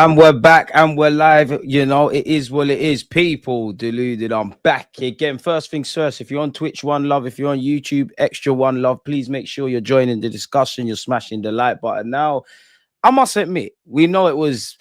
And we're back and we're live. You know, it is what it is. People, deluded. I'm back again. First things first, if you're on Twitch, one love. If you're on YouTube, extra one love. Please make sure you're joining the discussion. You're smashing the like button. Now, I must admit, we know it was,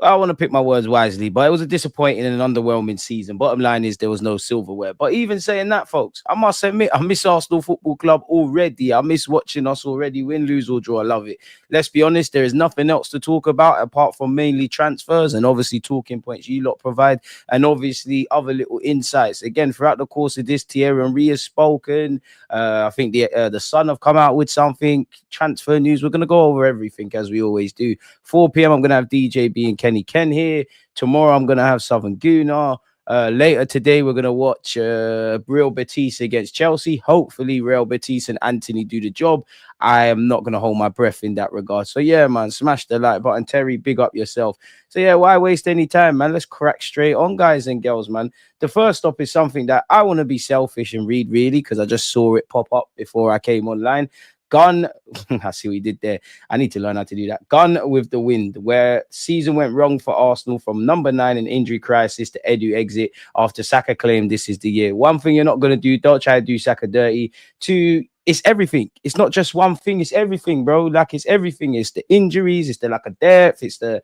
I want to pick my words wisely, but it was a disappointing and an underwhelming season. Bottom line is there was no silverware. But even saying that, folks, I must admit, I miss Arsenal Football Club already. I miss watching us already win, lose, or draw. I love it. Let's be honest, there is nothing else to talk about apart from mainly transfers and obviously talking points you lot provide and obviously other little insights. Again, throughout the course of this, Thierry Henry has spoken. I think the Sun have come out with something, transfer news. We're going to go over everything as we always do. 4 p.m. I'm going to have DJ B and Kenny Ken here. Tomorrow I'm going to have Southern Gooner. Later today we're going to watch Real Betis against Chelsea. Hopefully Real Betis and Anthony do the job. I am not going to hold my breath in that regard. So yeah, man, smash the like button. Terry, big up yourself. So yeah, why waste any time, man? Let's crack straight on, guys and girls, man. The first stop is something that I want to be selfish and read really because I just saw it pop up before I came online. Gun, I see what he did there. I need to learn how to do that. Gun with the wind, where season went wrong for Arsenal from number 9 in injury crisis to Edu exit after Saka claimed this is the year. One thing you're not going to do, don't try to do Saka dirty. Two, it's everything. It's not just one thing. It's everything, bro. Like, it's everything. It's the injuries. It's the lack of depth. It's the,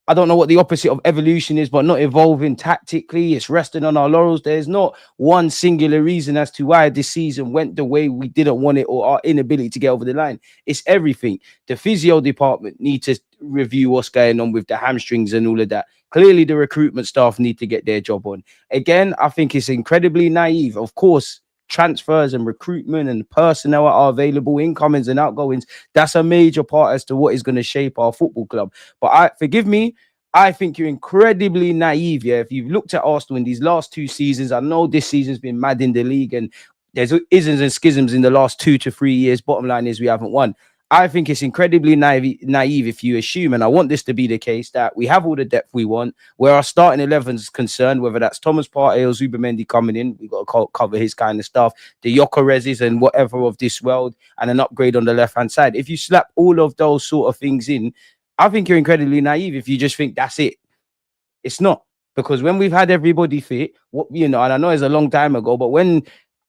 I don't know what the opposite of evolution is, but not evolving tactically. It's resting on our laurels. There's not one singular reason as to why this season went the way we didn't want it or our inability to get over the line. It's everything. The physio department need to review what's going on with the hamstrings and all of that. Clearly, the recruitment staff need to get their job on. Again, I think it's incredibly naive. Of course, transfers and recruitment and personnel are available, incomings and outgoings. That's a major part as to what is going to shape our football club. But forgive me, I think you're incredibly naive. Yeah, if you've looked at Arsenal in these last 2 seasons, I know this season's been mad in the league and there's isms and schisms in the last 2 to 3 years. Bottom line is we haven't won. I think it's incredibly naive if you assume, and I want this to be the case, that we have all the depth we want, where our starting 11 is concerned, whether that's Thomas Partey or Zubimendi coming in. We've got to cover his kind of stuff, the Gyokeres and whatever of this world, and an upgrade on the left-hand side. If you slap all of those sort of things in, I think you're incredibly naive if you just think that's it. It's not. Because when we've had everybody fit, and I know it's a long time ago, but when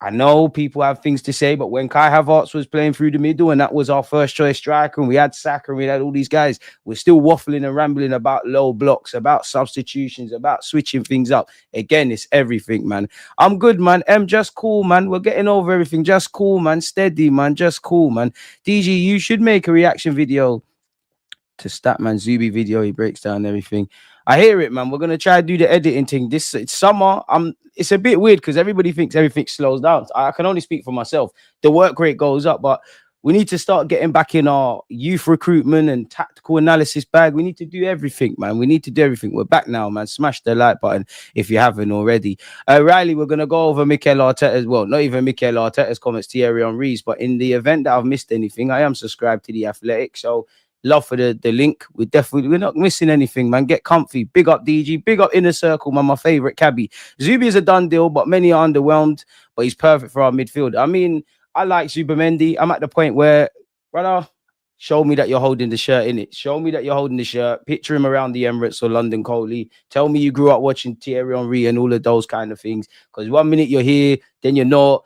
I know people have things to say, but when Kai Havertz was playing through the middle and that was our first choice striker and we had Saka and we had all these guys, we're still waffling and rambling about low blocks, about substitutions, about switching things up. Again, it's everything, man. I'm good, man. Just cool, man. We're getting over everything. Just cool, man. Steady, man. Just cool, man. DG, you should make a reaction video to Statman Zuby video. He breaks down everything. I hear it, man. We're gonna try to do the editing thing. It's summer. It's a bit weird because everybody thinks everything slows down. I can only speak for myself. The work rate goes up, but we need to start getting back in our youth recruitment and tactical analysis bag. We need to do everything, man. We need to do everything. We're back now, man. Smash the like button if you haven't already. Riley, we're gonna go over Mikel Arteta as well. Not even Mikel Arteta's comments, Thierry Henry's, but in the event that I've missed anything, I am subscribed to The Athletic, so love for the link. We're not missing anything, man. Get comfy. Big up DG. Big up Inner Circle, man. My favorite cabbie. Zubi is a done deal, but many are underwhelmed. But he's perfect for our midfield. I mean, I like Zubimendi. I'm at the point where, brother, show me that you're holding the shirt in it. Show me that you're holding the shirt. Picture him around the Emirates or London Coley. Tell me you grew up watching Thierry Henry and all of those kind of things. Because 1 minute you're here, then you're not.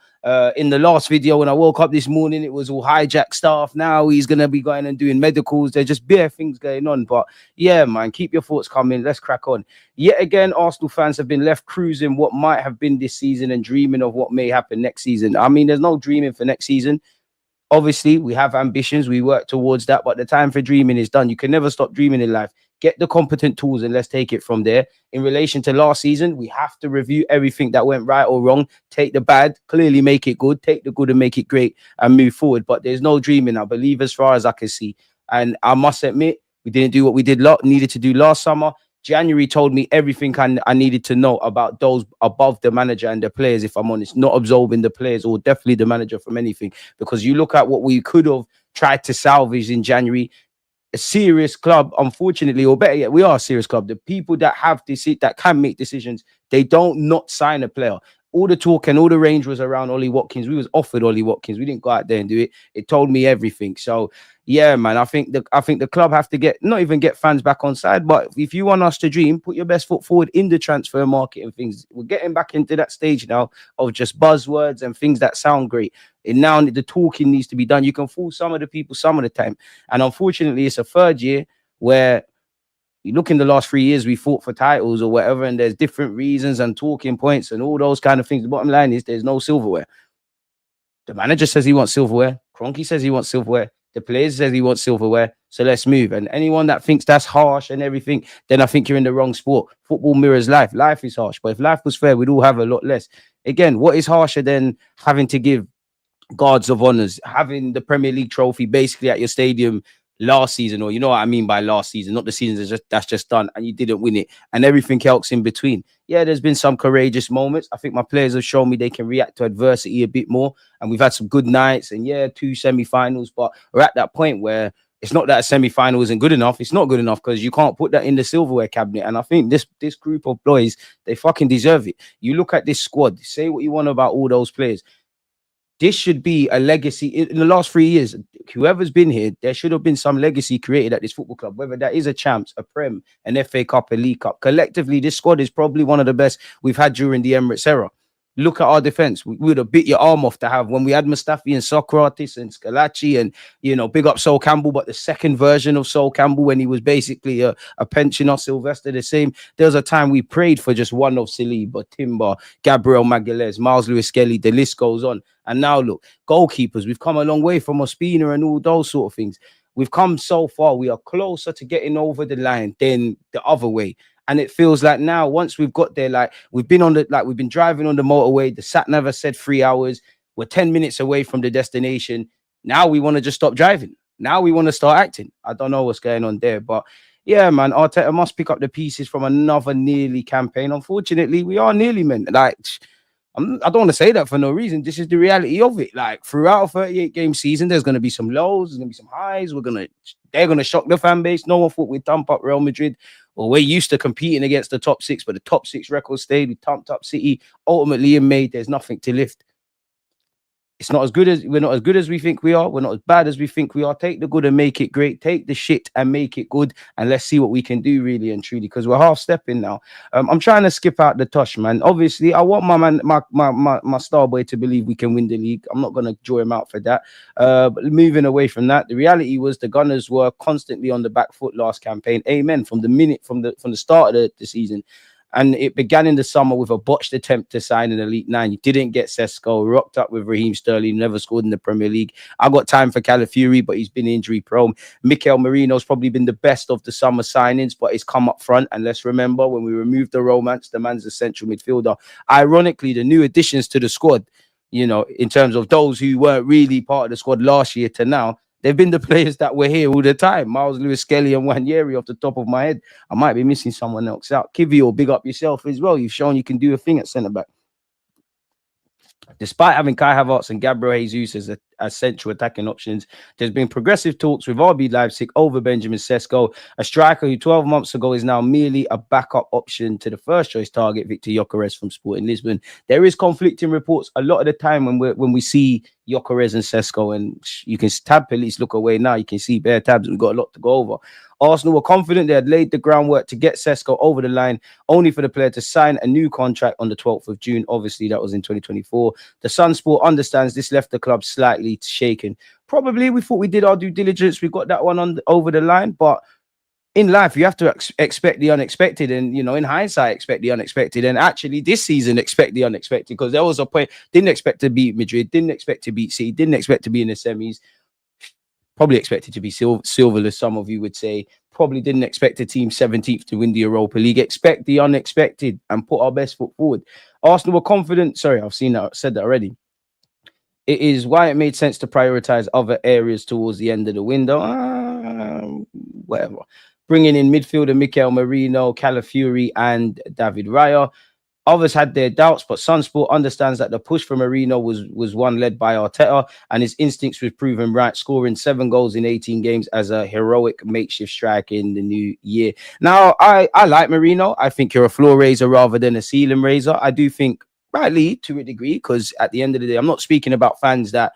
In the last video, when I woke up this morning, it was all hijack stuff. Now he's going to be going and doing medicals. There's just bare things going on. But yeah, man, keep your thoughts coming. Let's crack on. Yet again, Arsenal fans have been left cruising what might have been this season and dreaming of what may happen next season. I mean, there's no dreaming for next season. Obviously, we have ambitions. We work towards that. But the time for dreaming is done. You can never stop dreaming in life. Get the competent tools and let's take it from there. In relation to last season, we have to review everything that went right or wrong. Take the bad, clearly make it good. Take the good and make it great and move forward. But there's no dreaming, I believe, as far as I can see. And I must admit, we didn't do what we needed to do last summer. January told me everything I needed to know about those above the manager and the players, if I'm honest, not absolving the players or definitely the manager from anything. Because you look at what we could have tried to salvage in January, a serious club, unfortunately, or better yet, we are a serious club. The people that have this, that can make decisions, they don't not sign a player. all the talk and all the range was around Ollie Watkins. We was offered Ollie Watkins. We didn't go out there and do it. It told me everything. So yeah, man, I think the club have to not even get fans back on side, but if you want us to dream, put your best foot forward in the transfer market and things. We're getting back into that stage now of just buzzwords and things that sound great. And now the talking needs to be done. You can fool some of the people some of the time. And unfortunately, it's a third year where you look in the last 3 years, we fought for titles or whatever, and there's different reasons and talking points and all those kind of things. The bottom line is there's no silverware. The manager says he wants silverware. Kroenke says he wants silverware. The players says he wants silverware. So let's move. And anyone that thinks that's harsh and everything, then I think you're in the wrong sport. Football mirrors life. Life is harsh. But if life was fair, we'd all have a lot less. Again, what is harsher than having to give guards of honors, having the Premier League trophy basically at your stadium last season, or you know what I mean by last season, not the season that's just done and you didn't win it, and everything else in between. Yeah, there's been some courageous moments. I think my players have shown me they can react to adversity a bit more, and we've had some good nights, and yeah, 2 semi-finals, but we're at that point where it's not that a semi-final isn't good enough. It's not good enough because you can't put that in the silverware cabinet. And I think this group of boys, they fucking deserve it. You look at this squad, say what you want about all those players. This should be a legacy. In the last 3 years, whoever's been here, there should have been some legacy created at this football club, whether that is a Champs, a Prem, an FA Cup, a League Cup. Collectively, this squad is probably one of the best we've had during the Emirates era. Look at our defense. We would have bit your arm off to have when we had Mustafi and Socrates and Scalacci and, you know, big up Sol Campbell, but the second version of Sol Campbell when he was basically a pensioner, Sylvester, the same. There was a time we prayed for just one of Saliba, Timber, Gabriel Magalhaes, Miles Lewis-Skelly, the list goes on. And now look, goalkeepers, we've come a long way from Ospina and all those sort of things. We've come so far. We are closer to getting over the line than the other way. And it feels like now, once we've got there, like we've been driving on the motorway. The sat nav has said 3 hours. We're 10 minutes away from the destination. Now we want to just stop driving. Now we want to start acting. I don't know what's going on there, but yeah, man, Arteta must pick up the pieces from another nearly campaign. Unfortunately, we are nearly men. Like, I don't want to say that for no reason. This is the reality of it. Like, throughout a 38-game season, there's going to be some lows, there's going to be some highs. They're going to shock the fan base. No one thought we'd thump up Real Madrid. Well, we're used to competing against the top 6, but the top 6 record stayed. We thumped up City. Ultimately, in May, there's nothing to lift. It's not as good as we're not as good as we think we are. We're not as bad as we think we are. Take the good and make it great. Take the shit and make it good. And let's see what we can do, really and truly, because we're half stepping now. I'm trying to skip out the tush, man. Obviously, I want my star boy to believe we can win the league. I'm not gonna draw him out for that. But moving away from that, the reality was the Gunners were constantly on the back foot last campaign. Amen. From the start of the season. And it began in the summer with a botched attempt to sign an Elite 9. You didn't get Sesko, rocked up with Raheem Sterling, never scored in the Premier League. I got time for Calafiori, but he's been injury prone. Mikel Merino's probably been the best of the summer signings, but he's come up front. And let's remember, when we removed the romance, the man's a central midfielder. Ironically, the new additions to the squad, you know, in terms of those who weren't really part of the squad last year to now, they've been the players that were here all the time. Miles Lewis-Skelly and Wanyeri off the top of my head. I might be missing someone else out. Kivio, big up yourself as well. You've shown you can do a thing at centre-back. Despite having Kai Havertz and Gabriel Jesus as central attacking options, there's been progressive talks with RB Leipzig over Benjamin Sesko, a striker who 12 months ago is now merely a backup option to the first choice target, Victor Gyokeres from Sporting Lisbon. There is conflicting reports a lot of the time when we see Gyokeres and Sesko, and you can tab police look away now. You can see bare tabs. We've got a lot to go over. Arsenal were confident they had laid the groundwork to get Sesko over the line, only for the player to sign a new contract on the 12th of June. Obviously, that was in 2024. The Sun Sport understands this left the club slightly shaken. Probably we thought we did our due diligence. We got that one over the line, but in life, you have to expect the unexpected. And, you know, in hindsight, expect the unexpected. And actually, this season, expect the unexpected, because there was a point, didn't expect to beat Madrid, didn't expect to beat City, didn't expect to be in the semis. Probably expected to be silverless, some of you would say. Probably didn't expect a team 17th to win the Europa League. Expect the unexpected and put our best foot forward. Arsenal were confident. Sorry, I've said that already. It is why it made sense to prioritize other areas towards the end of the window. Whatever. Bringing in midfielder Mikel Merino, Calafiori, and David Raya. Others had their doubts, but Sunsport understands that the push for Merino was one led by Arteta, and his instincts were proven right, scoring 7 goals in 18 games as a heroic makeshift striker in the new year. Now, I like Merino. I think you're a floor raiser rather than a ceiling raiser. I do think rightly to a degree, because at the end of the day, I'm not speaking about fans that,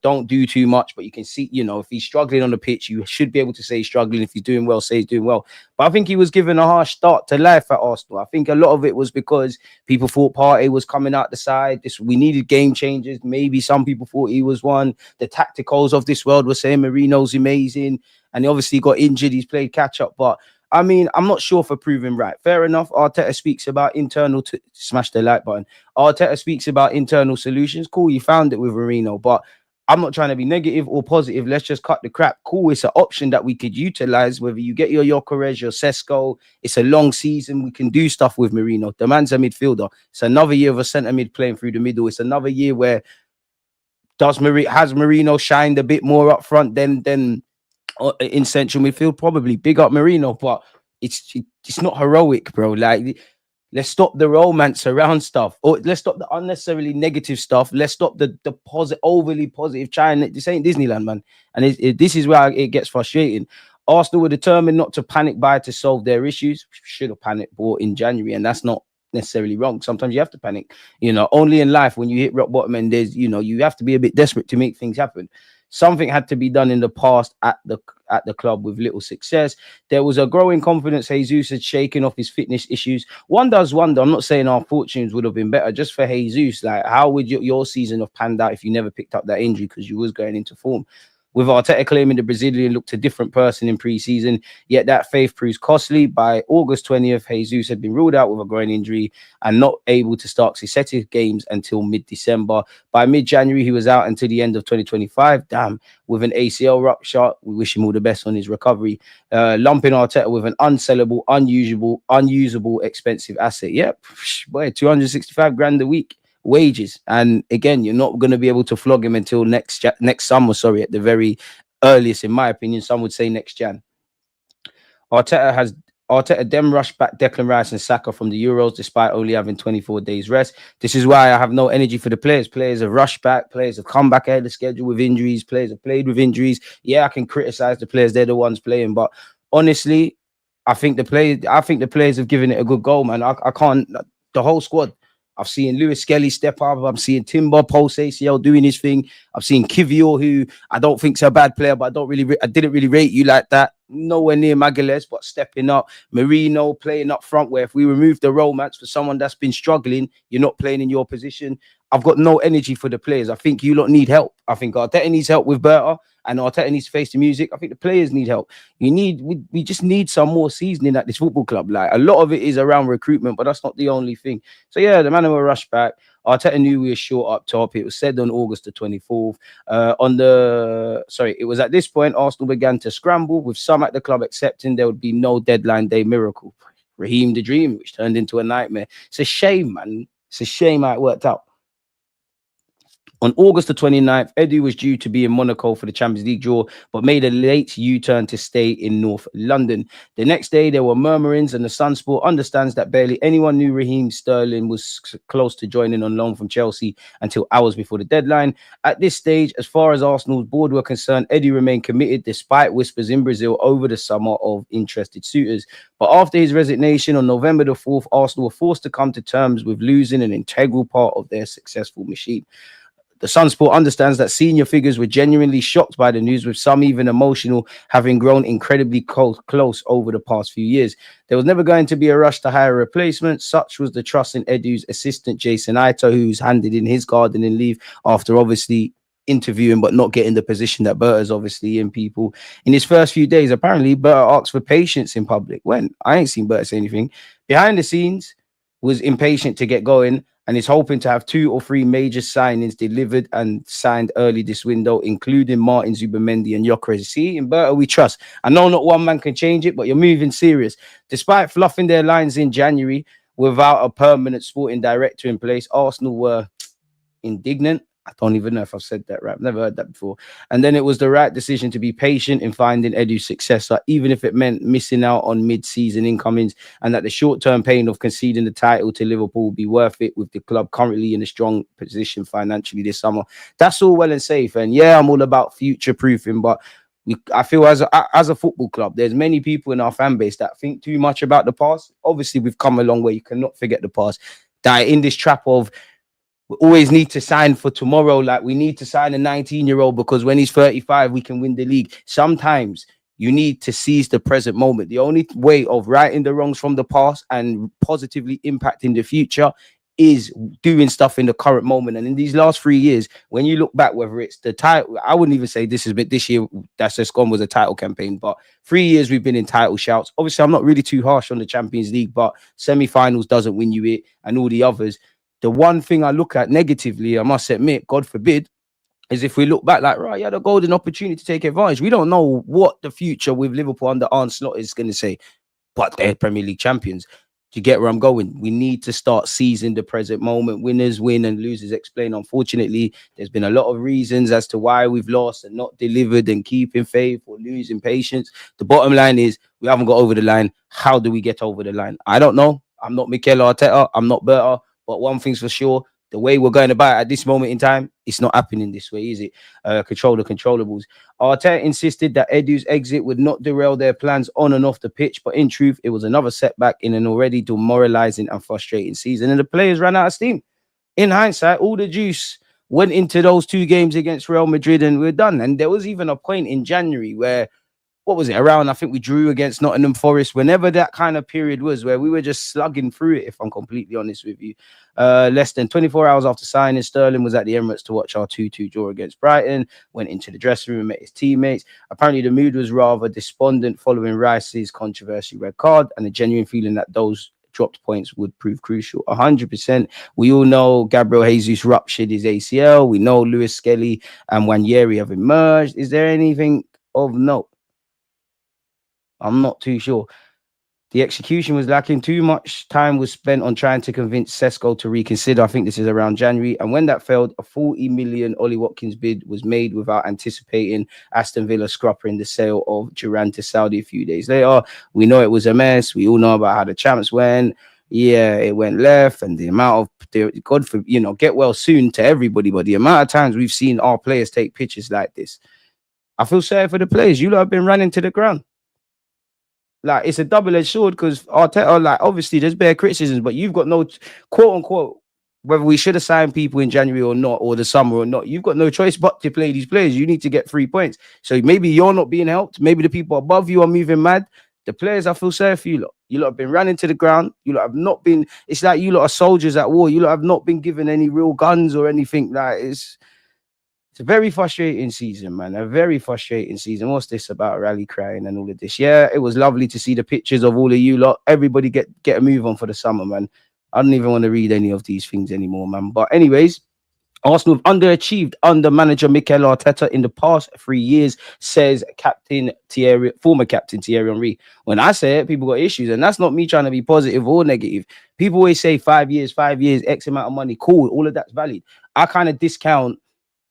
don't do too much, but you can see, if he's struggling on the pitch, you should be able to say he's struggling. If he's doing well, say he's doing well. But I think he was given a harsh start to life at Arsenal. I think a lot of it was because people thought Partey was coming out the side. We needed game changers. Maybe some people thought he was one. The tacticals of this world were saying Marino's amazing, and he obviously got injured. He's played catch up, but I mean, I'm not sure for proving right. Fair enough. Arteta speaks about smash the like button. Arteta speaks about internal solutions. Cool, you found it with Marino, but I'm not trying to be negative or positive. Let's just cut the crap. Cool, it's an option that we could utilize. Whether you get your Gyokeres, your Sesko, it's a long season. We can do stuff with Marino. The man's a midfielder. It's another year of a centre mid playing through the middle. It's another year where has Marino shined a bit more up front than in central midfield? Probably. Big up Marino, but it's not heroic, bro. Like, let's stop the romance around stuff, or let's stop the unnecessarily negative stuff. Let's stop the overly positive. This ain't Disneyland, man, and this is where it gets frustrating. Arsenal were determined not to panic buy to solve their issues. Should have panic bought in January, and that's not necessarily wrong. Sometimes you have to panic. Only in life, when you hit rock bottom, and there's you have to be a bit desperate to make things happen. Something had to be done in the past at the club with little success. There was a growing confidence Jesus had shaken off his fitness issues. One does wonder. I'm not saying our fortunes would have been better just for Jesus. Like, how would your season have panned out if you never picked up that injury because you was going into form? With Arteta claiming the Brazilian looked a different person in pre-season, yet that faith proves costly. By August 20th, Jesus had been ruled out with a groin injury and not able to start successive games until mid-December. By mid-January, he was out until the end of 2025. Damn, with an ACL rupture. We wish him all the best on his recovery. Lumping Arteta with an unsellable, unusable, expensive asset. Yep, boy, 265 grand a week wages, and again, you're not going to be able to flog him until next summer. Sorry, at the very earliest, in my opinion. Some would say next Jan. Arteta then rushed back Declan Rice and Saka from the Euros despite only having 24 days rest. This is why I have no energy for the players. Players have rushed back. Players have come back ahead of schedule with injuries. Players have played with injuries. Yeah, I can criticize the players. They're the ones playing, but honestly, I think the players have given it a good goal, man. I can't. The whole squad. I've seen Lewis Skelly step up. I'm seeing Timber post ACL doing his thing. I've seen Kivior, who I don't think's a bad player, but I didn't really rate you like that. Nowhere near Magalhaes, but stepping up. Marino playing up front, where if we remove the romance for someone that's been struggling, you're not playing in your position. I've got no energy for the players. I think you lot need help. I think Arteta needs help with Berta, and Arteta needs to face the music. I think the players need help. We just need some more seasoning at this football club. Like, a lot of it is around recruitment, but that's not the only thing. So yeah, the man will rush back. Arteta knew we were short up top. It was said on August the 24th. It was at this point Arsenal began to scramble, with some at the club accepting there would be no deadline day miracle. Raheem the Dream, which turned into a nightmare. It's a shame, man. It's a shame how it worked out. On August the 29th, Edu was due to be in Monaco for the Champions League draw, but made a late U-turn to stay in North London. The next day, there were murmurings, and the Sunsport understands that barely anyone knew Raheem Sterling was close to joining on loan from Chelsea until hours before the deadline. At this stage, as far as Arsenal's board were concerned, Edu remained committed despite whispers in Brazil over the summer of interested suitors. But after his resignation on November the 4th, Arsenal were forced to come to terms with losing an integral part of their successful machine. The Sunsport understands that senior figures were genuinely shocked by the news, with some even emotional, having grown incredibly close over the past few years. There was never going to be a rush to hire a replacement. Such was the trust in Edu's assistant, Jason Ito, who's handed in his gardening leave after obviously interviewing but not getting the position that Berta's obviously in. People in his first few days, apparently Berta asked for patience in public. When? I ain't seen Berta say anything. Behind the scenes, was impatient to get going, and is hoping to have 2 or 3 major signings delivered and signed early this window, including Martín Zubimendi and Gyokeres. See, in Berta we trust. I know not one man can change it, but you're moving serious. Despite fluffing their lines in January without a permanent sporting director in place, Arsenal were indignant. I don't even know if I've said that right. I've never heard that before. And then it was the right decision to be patient in finding Edu's successor, even if it meant missing out on mid-season incomings, and that the short-term pain of conceding the title to Liverpool would be worth it, with the club currently in a strong position financially this summer. That's all well and safe. And yeah, I'm all about future-proofing, but I feel as a football club, there's many people in our fan base that think too much about the past. Obviously, we've come a long way. You cannot forget the past. that are in this trap of we always need to sign for tomorrow. Like we need to sign a 19-year-old because when he's 35, we can win the league. Sometimes you need to seize the present moment. The only way of righting the wrongs from the past and positively impacting the future is doing stuff in the current moment. And in these last 3 years, when you look back, whether it's the title, I wouldn't even say this is bit this year that's just gone was a title campaign, but 3 years we've been in title shouts. Obviously, I'm not really too harsh on the Champions League, but semi-finals doesn't win you it, and all the others. The one thing I look at negatively, I must admit, God forbid, is if we look back like, right, you had a golden opportunity to take advantage. We don't know what the future with Liverpool under Arne Slot is going to say, but they're Premier League champions. Do you get where I'm going? We need to start seizing the present moment. Winners win and losers explain. Unfortunately, there's been a lot of reasons as to why we've lost and not delivered and keeping faith or losing patience. The bottom line is we haven't got over the line. How do we get over the line? I don't know. I'm not Mikel Arteta. I'm not better. But one thing's for sure, the way we're going about it at this moment in time, it's not happening this way, is it? Control the controllables. Arteta insisted that Edu's exit would not derail their plans on and off the pitch, but in truth, it was another setback in an already demoralizing and frustrating season, and the players ran out of steam. In hindsight, all the juice went into those 2 games against Real Madrid, and we're done. And there was even a point in January where, what was it, around, I think we drew against Nottingham Forest, whenever that kind of period was where we were just slugging through it, if I'm completely honest with you. Less than 24 hours after signing, Sterling was at the Emirates to watch our 2-2 draw against Brighton, went into the dressing room, met his teammates. Apparently the mood was rather despondent following Rice's controversial red card and a genuine feeling that those dropped points would prove crucial. 100%. We all know Gabriel Jesus ruptured his ACL. We know Lewis Skelly and Wanyeri have emerged. Is there anything of note? I'm not too sure. The execution was lacking. Too much time was spent on trying to convince Sesko to reconsider. I think this is around January. And when that failed, a 40 million Ollie Watkins bid was made without anticipating Aston Villa scruppering the sale of Duran to Saudi a few days later. We know it was a mess. We all know about how the champs went. Yeah, it went left, and the amount of God for get well soon to everybody. But the amount of times we've seen our players take pictures like this, I feel sorry for the players. You lot have been running to the ground. Like, it's a double-edged sword because Arteta, like, obviously there's bare criticisms, but you've got no, quote unquote, whether we should have signed people in January or not, or the summer or not, you've got no choice but to play these players. You need to get 3 points. So maybe you're not being helped. Maybe the people above you are moving mad. The players, I feel sorry for you lot. You lot have been running to the ground. You lot have not been, it's like you lot are soldiers at war. You lot have not been given any real guns or anything. Like, it's a very frustrating season, man. A very frustrating season. What's this about rally crying and all of this? Yeah, it was lovely to see the pictures of all of you lot. Everybody get a move on for the summer, man. I don't even want to read any of these things anymore, man. But anyways, Arsenal have underachieved under manager Mikel Arteta in the past 3 years, says former captain Thierry Henry. When I say it, people got issues, and that's not me trying to be positive or negative. People always say 5 years, X amount of money. Cool, all of that's valid. I kind of discount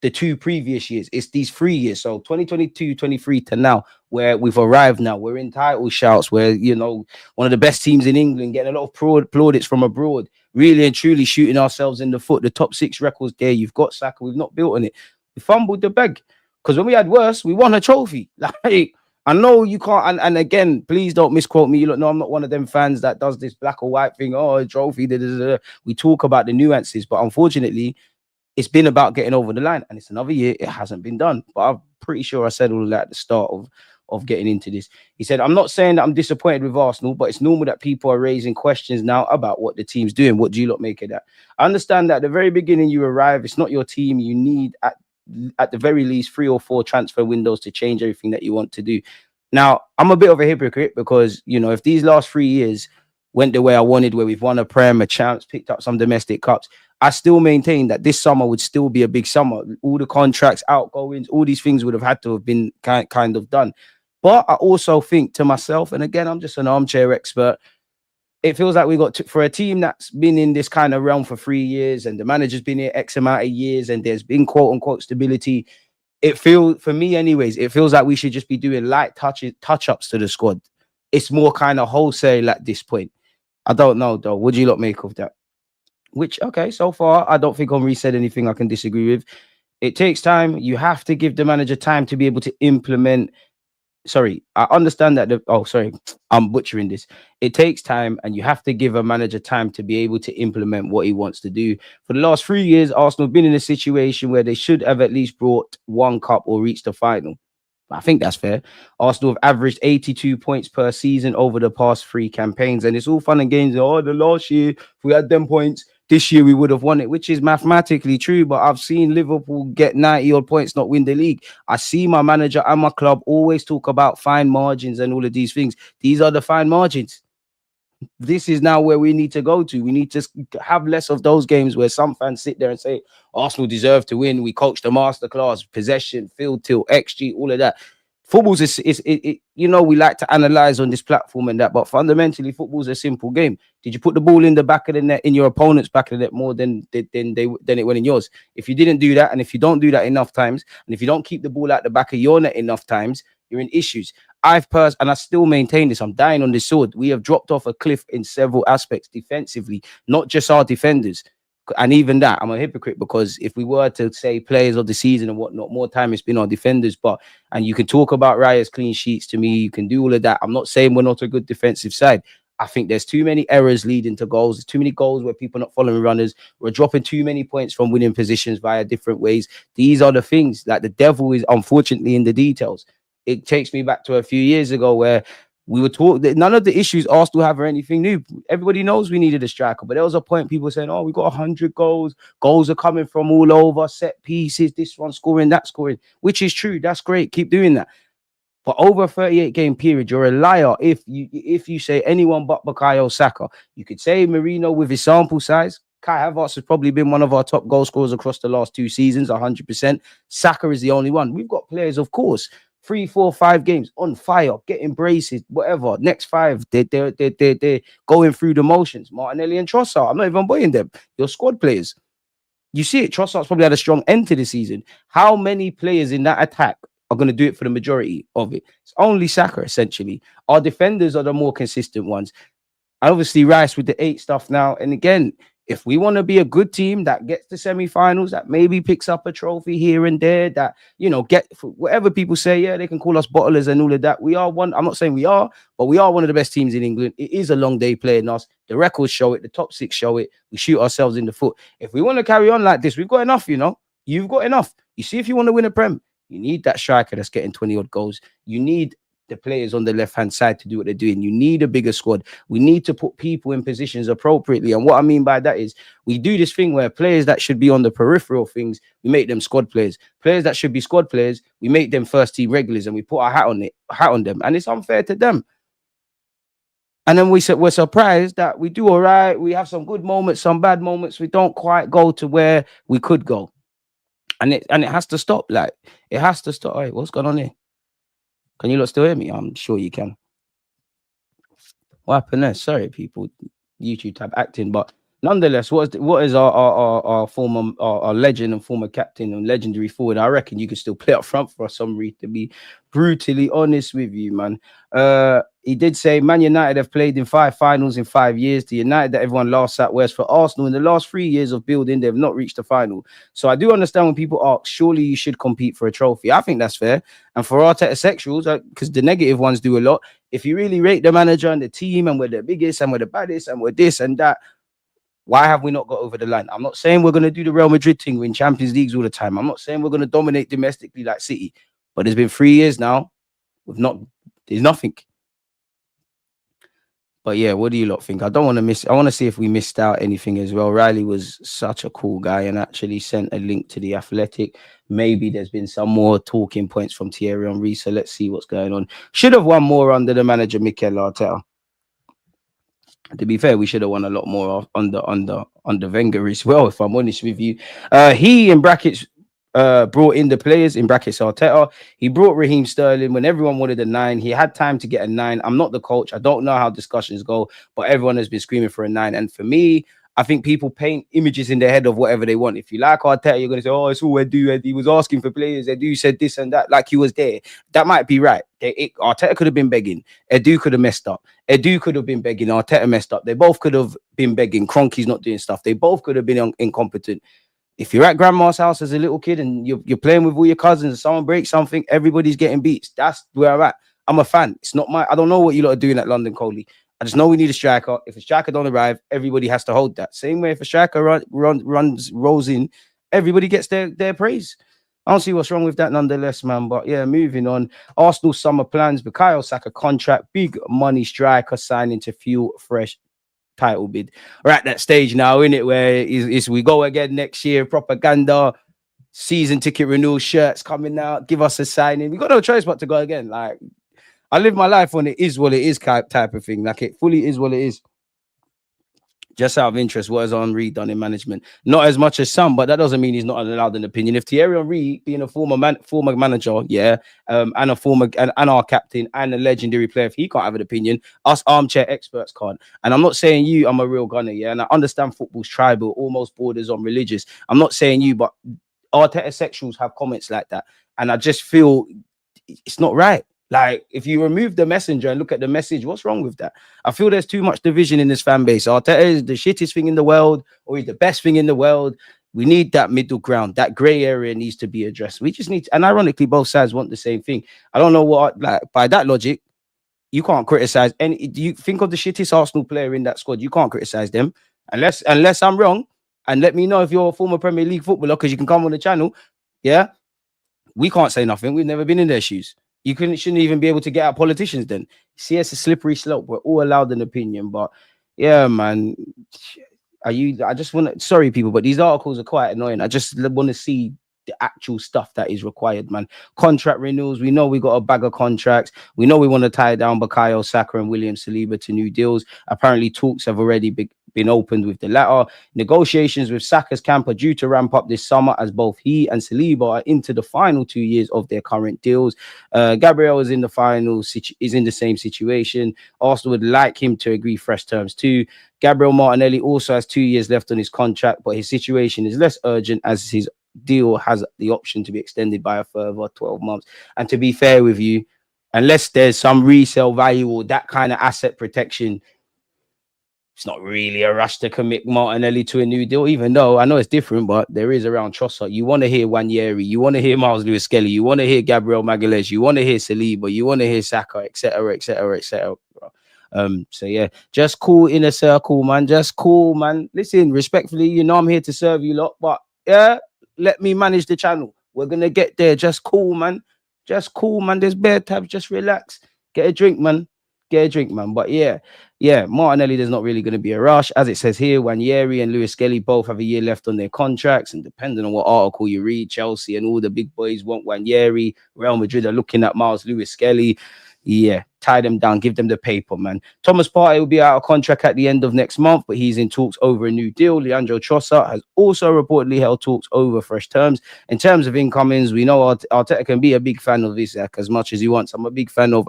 the 2 previous years. It's these 3 years. So 2022, 23 to now, where we've arrived now. We're in title shouts. We're, one of the best teams in England, getting a lot of plaudits from abroad, really and truly shooting ourselves in the foot. The top 6 records there. You've got Saka. We've not built on it. We fumbled the bag. Because when we had worse, we won a trophy. Like, I know you can't, and again, please don't misquote me. You look, no, I'm not one of them fans that does this black or white thing. Oh, a trophy. We talk about the nuances, but unfortunately, it's been about getting over the line, and it's another year it hasn't been done. But I'm pretty sure I said all of that at the start of getting into this. He said, I'm not saying that I'm disappointed with Arsenal, but it's normal that people are raising questions now about what the team's doing. What do you lot make of that? I understand that at the very beginning you arrive, it's not your team. You need at the very least 3 or 4 transfer windows to change everything that you want to do. Now, I'm a bit of a hypocrite because, if these last 3 years went the way I wanted, where we've won a Prem, a Champs, picked up some domestic cups, I still maintain that this summer would still be a big summer. All the contracts, outgoings, all these things would have had to have been kind of done. But I also think to myself, and again, I'm just an armchair expert, it feels like we got for a team that's been in this kind of realm for 3 years, and the manager's been here X amount of years, and there's been quote unquote stability. It feels, for me anyways, it feels like we should just be doing light touch-ups to the squad. It's more kind of wholesale at this point. I don't know though. What do you lot make of that? Which, okay, so far, I don't think Henry said anything I can disagree with. It takes time. You have to give the manager time to be able to implement sorry, I understand that. I'm butchering this. It takes time, and you have to give a manager time to be able to implement what he wants to do. For the last 3 years, Arsenal have been in a situation where they should have at least brought one cup or reached the final. I think that's fair. Arsenal have averaged 82 points per season over the past three campaigns, and it's all fun and games. Oh, the last year, if we had them points, this year we would have won it, which is mathematically true. But I've seen Liverpool get 90 odd points, not win the league. I see my manager and my club always talk about fine margins and all of these things. These are the fine margins. This is now where we need to go to. We need to have less of those games where some fans sit there and say, Arsenal deserve to win. We coached a masterclass, possession, field tilt, XG, all of that. Football's you know, we like to analyze on this platform and that, but fundamentally, football's a simple game. Did you put the ball in the back of the net, in your opponent's back of the net, more than it went in yours? If you didn't do that, and if you don't do that enough times, and if you don't keep the ball out the back of your net enough times, you're in issues. And I still maintain this. I'm dying on this sword. We have dropped off a cliff in several aspects defensively, not just our defenders. And even that, I'm a hypocrite, because if we were to say players of the season and whatnot, more time it's been our defenders. And you can talk about Raya's clean sheets to me. You can do all of that. I'm not saying we're not a good defensive side. I think there's too many errors leading to goals. There's too many goals where people are not following runners. We're dropping too many points from winning positions via different ways. These are the things that the devil is unfortunately in the details. It takes me back to a few years ago where we were taught that none of the issues Arsenal have are anything new. Everybody knows we needed a striker, but there was a point people saying, oh, we got 100 goals. Goals are coming from all over, set pieces, this one scoring, that scoring, which is true. That's great. Keep doing that. But over a 38-game period, you're a liar if you say anyone but Bukayo Saka. You could say Marino with his sample size. Kai Havertz has probably been one of our top goal scorers across the last 2 seasons, 100%. Saka is the only one. We've got players, of course, 3, 4, 5 games on fire, getting braces, whatever. Next 5, they're going through the motions. Martinelli and Trossard, I'm not even buying them. Your squad players. You see it. Trossard's probably had a strong end to the season. How many players in that attack are going to do it for the majority of it? It's only Saka, essentially. Our defenders are the more consistent ones. Obviously, Rice with the 8 stuff now. And again, if we want to be a good team that gets to semi-finals, that maybe picks up a trophy here and there, that, you know, get whatever people say, yeah, they can call us bottlers and all of that. We are one. I'm not saying we are, but we are one of the best teams in England. It is a long day playing us. The records show it. The top 6 show it. We shoot ourselves in the foot. If we want to carry on like this, we've got enough, you know. You've got enough. You see, if you want to win a Prem, you need that striker that's getting 20-odd goals. You need the players on the left-hand side to do what they're doing. You need a bigger squad. We need to put people in positions appropriately. And what I mean by that is we do this thing where players that should be on the peripheral things, we make them squad players. Players that should be squad players, we make them first-team regulars, and we put our hat on them. And it's unfair to them. And then we're surprised that we do all right. We have some good moments, some bad moments. We don't quite go to where we could go. And it has to stop. Like, it has to stop. All right, what's going on here? Can you lot still hear me? I'm sure you can. What happened there? Sorry, people. YouTube tab acting, but nonetheless, what is our former our legend and former captain and legendary forward? I reckon you could still play up front for us, some reason, to be brutally honest with you, man. He did say Man United have played in 5 finals in 5 years. The United that everyone laughs at, whereas for Arsenal in the last 3 years of building, they've not reached the final. So I do understand when people ask, surely you should compete for a trophy. I think that's fair. And for Arteta sexuals, because the negative ones do a lot, if you really rate the manager and the team and we're the biggest and we're the baddest and we're this and that, why have we not got over the line? I'm not saying we're going to do the Real Madrid thing, win Champions Leagues all the time. I'm not saying we're going to dominate domestically like City. But it's been 3 years now. There's nothing. But yeah, what do you lot think? I want to see if we missed out anything as well. Riley was such a cool guy and actually sent a link to The Athletic. Maybe there's been some more talking points from Thierry Henry. So let's see what's going on. Should have won more under the manager, Mikel Arteta. To be fair, we should have won a lot more under Wenger as well, if I'm honest with you. He, in brackets, brought in the players, in brackets Arteta. He brought Raheem Sterling when everyone wanted a 9. He had time to get a 9. I'm not the coach. I don't know how discussions go, but everyone has been screaming for a 9. And for me, I think people paint images in their head of whatever they want. If you like Arteta, you're going to say, oh, it's all Edu. He was asking for players. Edu said this and that, like he was there. That might be right. Arteta could have been begging. Edu could have messed up. Edu could have been begging. Arteta messed up. They both could have been begging. Kroenke's not doing stuff. They both could have been incompetent. If you're at grandma's house as a little kid and you're playing with all your cousins and someone breaks something, everybody's getting beats. That's where I'm at. I'm a fan. It's not I don't know what you lot are doing at London Coley. I just know we need a striker. If a striker don't arrive, everybody has to hold that. Same way if a striker rolls in, everybody gets their praise. I don't see what's wrong with that nonetheless, man. But yeah, moving on. Arsenal summer plans. Bukayo Saka contract. Big money striker signing to fuel fresh title bid. We're at that stage now, innit, where is we go again next year. Propaganda, season ticket renewal, shirts coming out. Give us a signing. We got no choice but to go again. Like, I live my life on it is what it is type of thing. Like, it fully is what it is. Just out of interest, what has Henry done in management? Not as much as some, but that doesn't mean he's not allowed an opinion. If Thierry Henry, being a former manager, yeah, and a former and our captain and a legendary player, if he can't have an opinion, us armchair experts can't. And I'm not saying you, I'm a real gunner, yeah, and I understand football's tribal, almost borders on religious. I'm not saying you, but Arteta sexuals have comments like that, and I just feel it's not right. Like, if you remove the messenger and look at the message, what's wrong with that? I feel there's too much division in this fan base. Arteta is the shittest thing in the world, or he's the best thing in the world. We need that middle ground. That grey area needs to be addressed. We just need to, and ironically, both sides want the same thing. I don't know what, like, by that logic, you can't criticize any. Do you think of the shittest Arsenal player in that squad? You can't criticize them unless I'm wrong. And let me know if you're a former Premier League footballer, because you can come on the channel. Yeah, we can't say nothing. We've never been in their shoes. Shouldn't even be able to get at politicians then. See, it's a slippery slope. We're all allowed an opinion. But yeah, man. I just want to, sorry people, but these articles are quite annoying. I just want to see the actual stuff that is required, man. Contract renewals. We know we got a bag of contracts. We know we want to tie down Bukayo Saka and William Saliba to new deals. Apparently talks have already been opened with the latter. Negotiations with Saka's camp are due to ramp up this summer, as both he and Saliba are into the final 2 years of their current deals. Gabriel is in the same situation. Arsenal would like him to agree fresh terms too. Gabriel Martinelli also has 2 years left on his contract, but his situation is less urgent as his deal has the option to be extended by a further 12 months. And to be fair with you, unless there's some resale value or that kind of asset protection, it's not really a rush to commit Martinelli to a new deal, even though I know it's different, but there is around Trossard. You want to hear Wanyeri, you want to hear Miles Lewis-Skelly, you want to hear Gabriel Magalhaes, you want to hear Saliba, you want to hear Saka, etc., etc., etc. So yeah, just cool in a circle, man. Just cool, man. Listen, respectfully, you know I'm here to serve you lot, but yeah, let me manage the channel. We're gonna get there. Just cool, man. Just cool, man. There's bare tabs. Just relax. Get a drink, man. Get a drink, man. But yeah, Martinelli, there's not really going to be a rush. As it says here, Wanyeri and Lewis-Skelly both have a year left on their contracts. And depending on what article you read, Chelsea and all the big boys want Wanyeri. Real Madrid are looking at Miles Lewis-Skelly. Yeah, tie them down, give them the paper, man. Thomas Partey will be out of contract at the end of next month, but he's in talks over a new deal. Leandro Trossard has also reportedly held talks over fresh terms. In terms of incomings, we know Arteta can be a big fan of Isaac as much as he wants. I'm a big fan of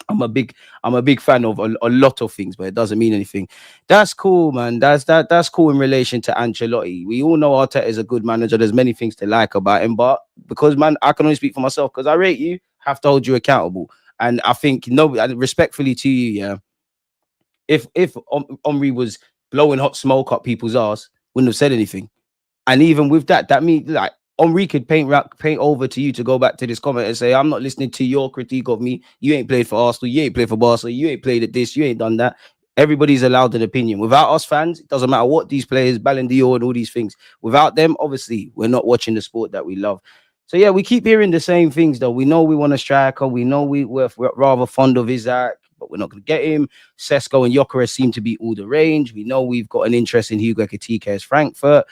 I'm a big fan of a lot of things, but it doesn't mean anything. That's cool, man. That's cool in relation to Ancelotti. We all know Arteta is a good manager. There's many things to like about him, but because, man, I can only speak for myself because I rate you, have to hold you accountable. And I think, no, respectfully to you, yeah, if Omri was blowing hot smoke up people's ass, wouldn't have said anything. And even with that means, like, Omri could paint over to you to go back to this comment and say, I'm not listening to your critique of me. You ain't played for Arsenal. You ain't played for Barcelona. You ain't played at this. You ain't done that. Everybody's allowed an opinion. Without us fans, it doesn't matter what these players, Ballon d'Or and all these things. Without them, obviously, we're not watching the sport that we love. So, yeah, we keep hearing the same things, though. We know we want a striker. We know we're rather fond of Isaac, but we're not going to get him. Sesko and Gyokeres seem to be all the range. We know we've got an interest in Hugo Ekitike's Frankfurt,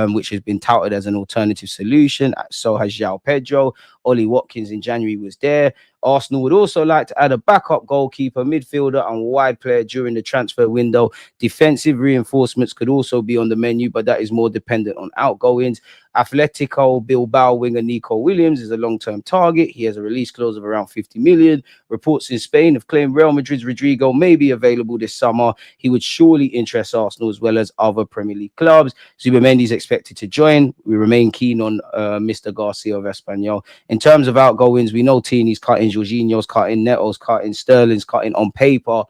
which has been touted as an alternative solution. So has João Pedro. Ollie Watkins in January was there. Arsenal would also like to add a backup goalkeeper, midfielder, and wide player during the transfer window. Defensive reinforcements could also be on the menu, but that is more dependent on outgoings. Atletico Bilbao winger Nico Williams is a long-term target. He has a release clause of around 50 million. Reports in Spain have claimed Real Madrid's Rodrigo may be available this summer. He would surely interest Arsenal as well as other Premier League clubs. Zubimendi is expected to join. We remain keen on Mr. Garcia of Espanyol. In terms of outgoings, we know Tini's cutting, Jorginho's cutting, Neto's cutting, Sterling's cutting. On paper,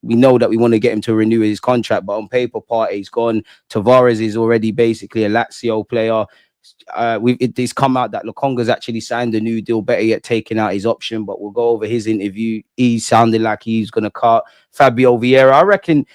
we know that we want to get him to renew his contract, but on paper, Partey's gone. Tavares is already basically a Lazio player. It's come out that Lukonga's actually signed a new deal, better yet taking out his option, but we'll go over his interview. He sounded like he's going to cut Fabio Vieira. I reckon,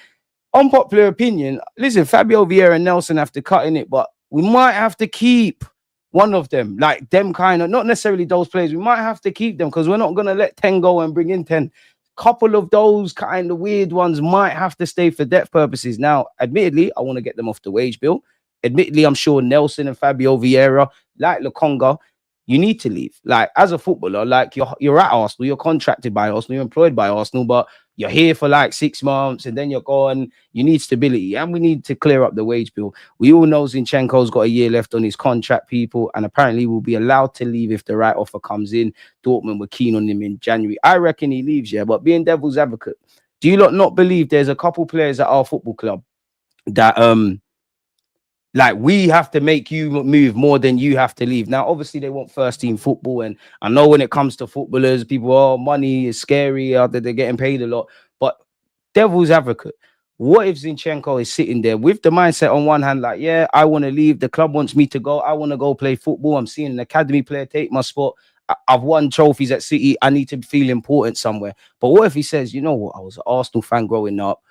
unpopular opinion, listen, Fabio Vieira and Nelson have to cut in it, but we might have to keep one of them, like them kind of, not necessarily those players. We might have to keep them because we're not going to let 10 go and bring in 10. Couple of those kind of weird ones might have to stay for depth purposes. Now, admittedly, I want to get them off the wage bill. Admittedly, I'm sure Nelson and Fabio Vieira, like Lukonga, you need to leave. Like, as a footballer, like you're at Arsenal, you're contracted by Arsenal, you're employed by Arsenal, but you're here for like 6 months and then you're gone. You need stability, and we need to clear up the wage bill. We all know Zinchenko's got a year left on his contract, people, and apparently will be allowed to leave if the right offer comes in. Dortmund were keen on him in January. I reckon he leaves, yeah, but being devil's advocate, do you not believe there's a couple players at our football club that like we have to make you move more than you have to leave? Now, obviously, they want first team football. And I know when it comes to footballers, people, oh, money is scary, they're getting paid a lot. But devil's advocate, what if Zinchenko is sitting there with the mindset on one hand, like, yeah, I want to leave. The club wants me to go. I want to go play football. I'm seeing an academy player take my spot. I've won trophies at City. I need to feel important somewhere. But what if he says, you know what, I was an Arsenal fan growing up.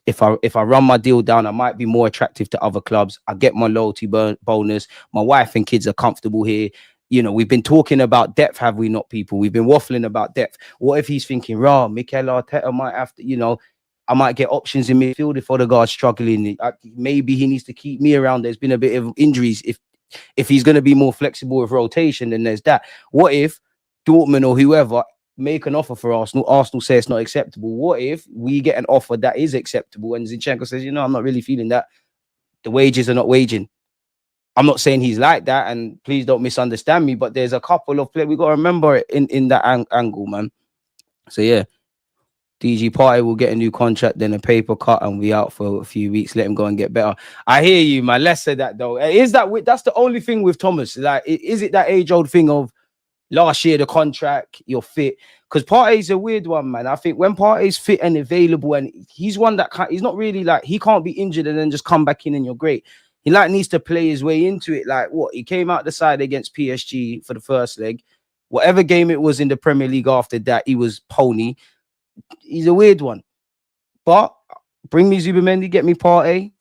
If I run my deal down, I might be more attractive to other clubs. I get my loyalty bonus. My wife and kids are comfortable here. You know, we've been talking about depth, have we not, people? We've been waffling about depth. What if he's thinking, Mikel Arteta might have to, I might get options in midfield if Odegaard's struggling. Maybe he needs to keep me around. There's been a bit of injuries. If he's going to be more flexible with rotation, then there's that. What if Dortmund or whoever make an offer for Arsenal say it's not acceptable? What if we get an offer that is acceptable and Zinchenko says, I'm not really feeling that. The wages are not waging. I'm not saying he's like that, and please don't misunderstand me, but there's a couple of players we got to remember in that angle, man. So yeah, DG Partey will get a new contract, then a paper cut, and we out for a few weeks. Let him go and get better. I hear you, man. Let's say that though. That's the only thing with Thomas? Like, is it that age-old thing of last year, the contract, you're fit? Because Partey's a weird one, man. I think when Partey's fit and available, and he's one that he's not really like, he can't be injured and then just come back in and you're great. He like needs to play his way into it. Like what? He came out the side against PSG for the first leg. Whatever game it was in the Premier League after that, he was pony. He's a weird one. But bring me Zubimendi, get me Partey.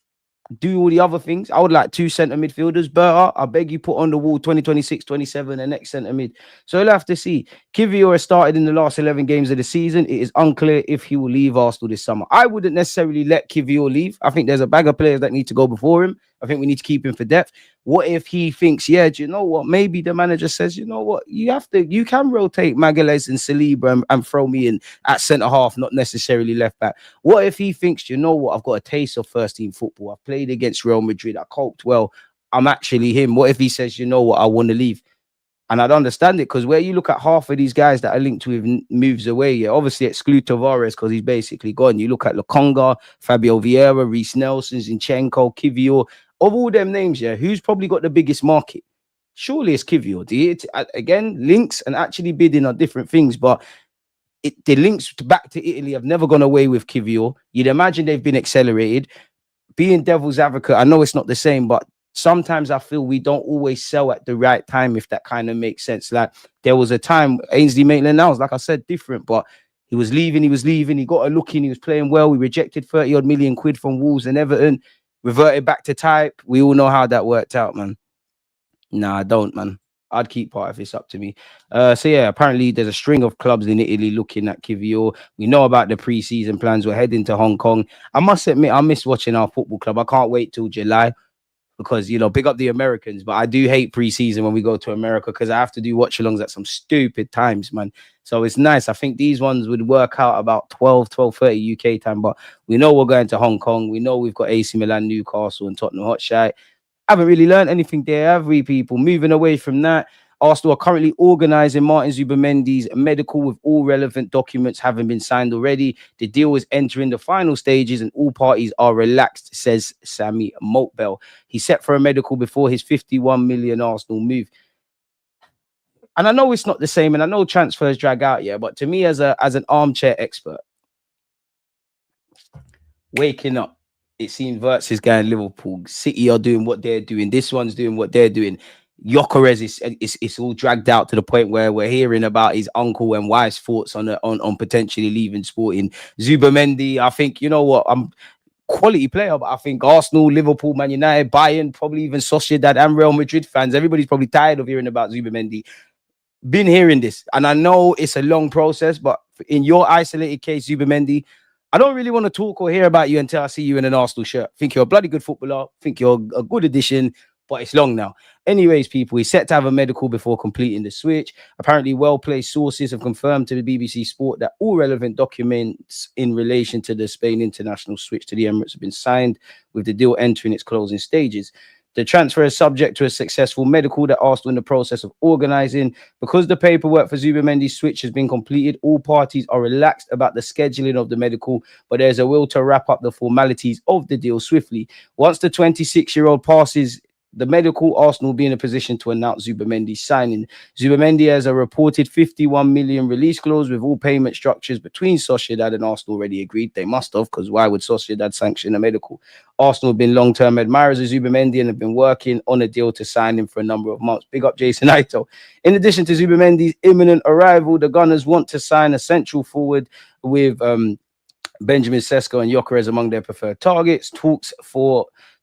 Do all the other things. I would like 2 centre midfielders. Berta, I beg you, put on the wall 2026, 27, the next centre mid. So we'll have to see. Kiwior has started in the last 11 games of the season. It is unclear if he will leave Arsenal this summer. I wouldn't necessarily let Kiwior leave. I think there's a bag of players that need to go before him. I think we need to keep him for depth. What if he thinks, yeah, do you know what? Maybe the manager says, you know what? You can rotate Magalhaes and Saliba and throw me in at centre half, not necessarily left back. What if he thinks, you know what? I've got a taste of first team football. I've played against Real Madrid. I coped well. I'm actually him. What if he says, you know what? I want to leave? And I'd understand it, because where you look at half of these guys that are linked with moves away, yeah, obviously exclude Tavares because he's basically gone. You look at Lukonga, Fabio Vieira, Reece Nelson, Zinchenko, Kiwior. Of all them names, yeah, who's probably got the biggest market? Surely it's Kiwior. Again, links and actually bidding are different things, but the links back to Italy have never gone away with Kiwior. You'd imagine they've been accelerated. Being devil's advocate, I know it's not the same, but sometimes I feel we don't always sell at the right time, if that kind of makes sense. Like there was a time, Ainsley Maitland-Niles, like I said, different, but he was leaving. He got a look in, he was playing well. We rejected 30 odd million quid from Wolves and Everton, reverted back to type. We all know how that worked out, man. Nah, I don't, man. I'd keep part if it's up to me. So yeah, apparently there's a string of clubs in Italy looking at Kiwior. We know about the pre-season plans. We're heading to Hong Kong. I must admit, I miss watching our football club. I can't wait till July, because, big up the Americans, but I do hate pre-season when we go to America, because I have to do watch-alongs at some stupid times, man. So it's nice. I think these ones would work out about 12:30 UK time, but we know we're going to Hong Kong. We know we've got AC Milan, Newcastle, and Tottenham Hotspur. Haven't really learned anything there, have we, people? Moving away from that, Arsenal are currently organising Martin Zubimendi's medical, with all relevant documents having been signed already. The deal is entering the final stages and all parties are relaxed, says Sammy Motbell. He's set for a medical before his 51 million Arsenal move. And I know it's not the same, and I know transfers drag out, yeah, but to me, as an armchair expert, waking up, it seems Wirtz is going Liverpool. City are doing what they're doing. This one's doing what they're doing. Gyokeres is all dragged out to the point where we're hearing about his uncle and wife's thoughts on potentially leaving Sporting. Zubimendi, I think, you know what, I'm quality player, but I think Arsenal, Liverpool, Man United, Bayern, probably even Sociedad and Real Madrid fans, everybody's probably tired of hearing about Zubimendi. Been hearing this, and I know it's a long process, but in your isolated case, Zubimendi, I don't really want to talk or hear about you until I see you in an Arsenal shirt. Think you're a bloody good footballer, think you're a good addition, but it's long now. Anyways, people, he's set to have a medical before completing the switch. Apparently, well-placed sources have confirmed to the BBC Sport that all relevant documents in relation to the Spain international switch to the Emirates have been signed, with the deal entering its closing stages. The transfer is subject to a successful medical that Arsenal in the process of organising. Because the paperwork for Zubimendi's switch has been completed, all parties are relaxed about the scheduling of the medical, but there's a will to wrap up the formalities of the deal swiftly. Once the 26-year-old passes the medical, Arsenal will be in a position to announce Zubimendi's signing. Zubimendi has a reported 51 million release clause with all payment structures between Sociedad and Arsenal already agreed. They must have, because why would Sociedad sanction a medical? Arsenal have been long-term admirers of Zubimendi and have been working on a deal to sign him for a number of months. Big up Jason Ito. In addition to Zubimendi's imminent arrival, the Gunners want to sign a central forward with Benjamin Sesko and Gyokeres among their preferred targets.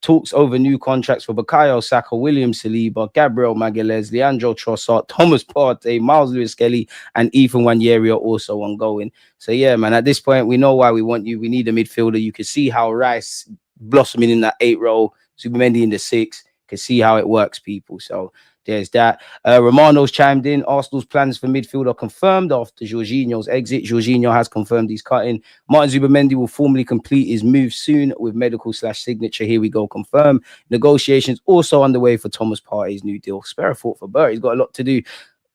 Talks over new contracts for Bukayo Saka, William Saliba, Gabriel Magalhaes, Leandro Trossard, Thomas Partey, Miles Lewis-Kelly, and Ethan Nwaneri are also ongoing. So yeah, man, at this point, we know why we want you. We need a midfielder. You can see how Rice blossoming in that 8 role, Zubimendi in the 6. Can see how it works, people. So there's that. Romano's chimed in. Arsenal's plans for midfield are confirmed after Jorginho's exit. Jorginho has confirmed he's cutting. Martin Zubimendi will formally complete his move soon with medical/signature. Here we go, confirm. Negotiations also underway for Thomas Partey's new deal. Spare a thought for Bert. He's got a lot to do.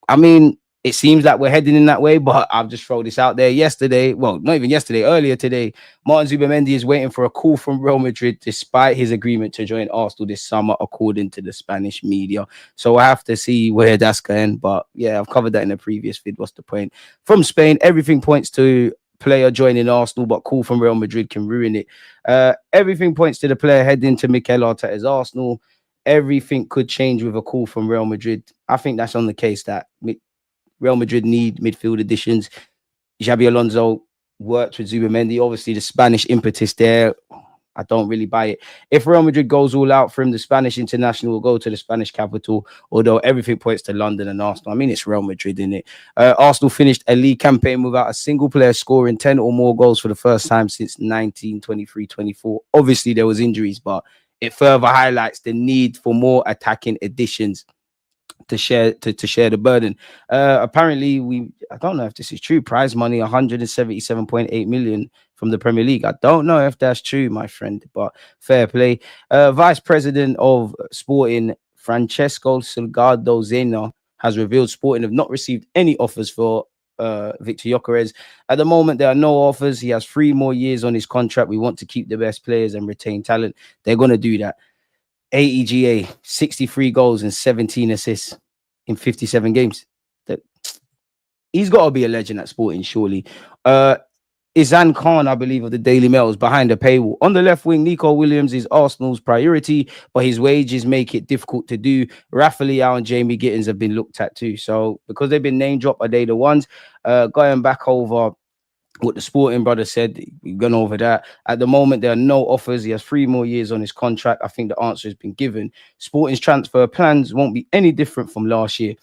I mean, it seems like we're heading in that way, but I'll just throw this out there. Yesterday, well, not even yesterday, earlier today, Martin Zubimendi is waiting for a call from Real Madrid despite his agreement to join Arsenal this summer, according to the Spanish media. So I have to see where that's going. But yeah, I've covered that in a previous vid. What's the point? From Spain, everything points to player joining Arsenal, but call from Real Madrid can ruin it. Everything points to the player heading to Mikel Arteta's Arsenal. Everything could change with a call from Real Madrid. I think that's on the case that Real Madrid need midfield additions. Xabi Alonso worked with Zubimendi. Obviously, the Spanish impetus there, I don't really buy it. If Real Madrid goes all out for him, the Spanish international will go to the Spanish capital, although everything points to London and Arsenal. I mean, it's Real Madrid, isn't it? Arsenal finished a league campaign without a single player scoring 10 or more goals for the first time since 1923-24. Obviously, there was injuries, but it further highlights the need for more attacking additions to share the burden. Apparently, I don't know if this is true. Prize money 177.8 million from the Premier League. I don't know if that's true, my friend, but fair play. Vice President of Sporting, Francesco Salgado Zena, has revealed Sporting have not received any offers for Victor Gyokeres. At the moment, there are no offers. He has 3 more years on his contract. We want to keep the best players and retain talent. They're going to do that. AEGA, 63 goals and 17 assists in 57 games. He's got to be a legend at Sporting, surely. Izan Khan, I believe, of the Daily Mail is behind the paywall. On the left wing, Nico Williams is Arsenal's priority, but his wages make it difficult to do. Rafa Leao and Jamie Gittins have been looked at too. So because they've been name dropped, are they the ones? Going back over what the Sporting brother said, we've gone over that. At the moment, there are no offers. He has 3 more years on his contract. I think the answer has been given. Sporting's transfer plans won't be any different from last year.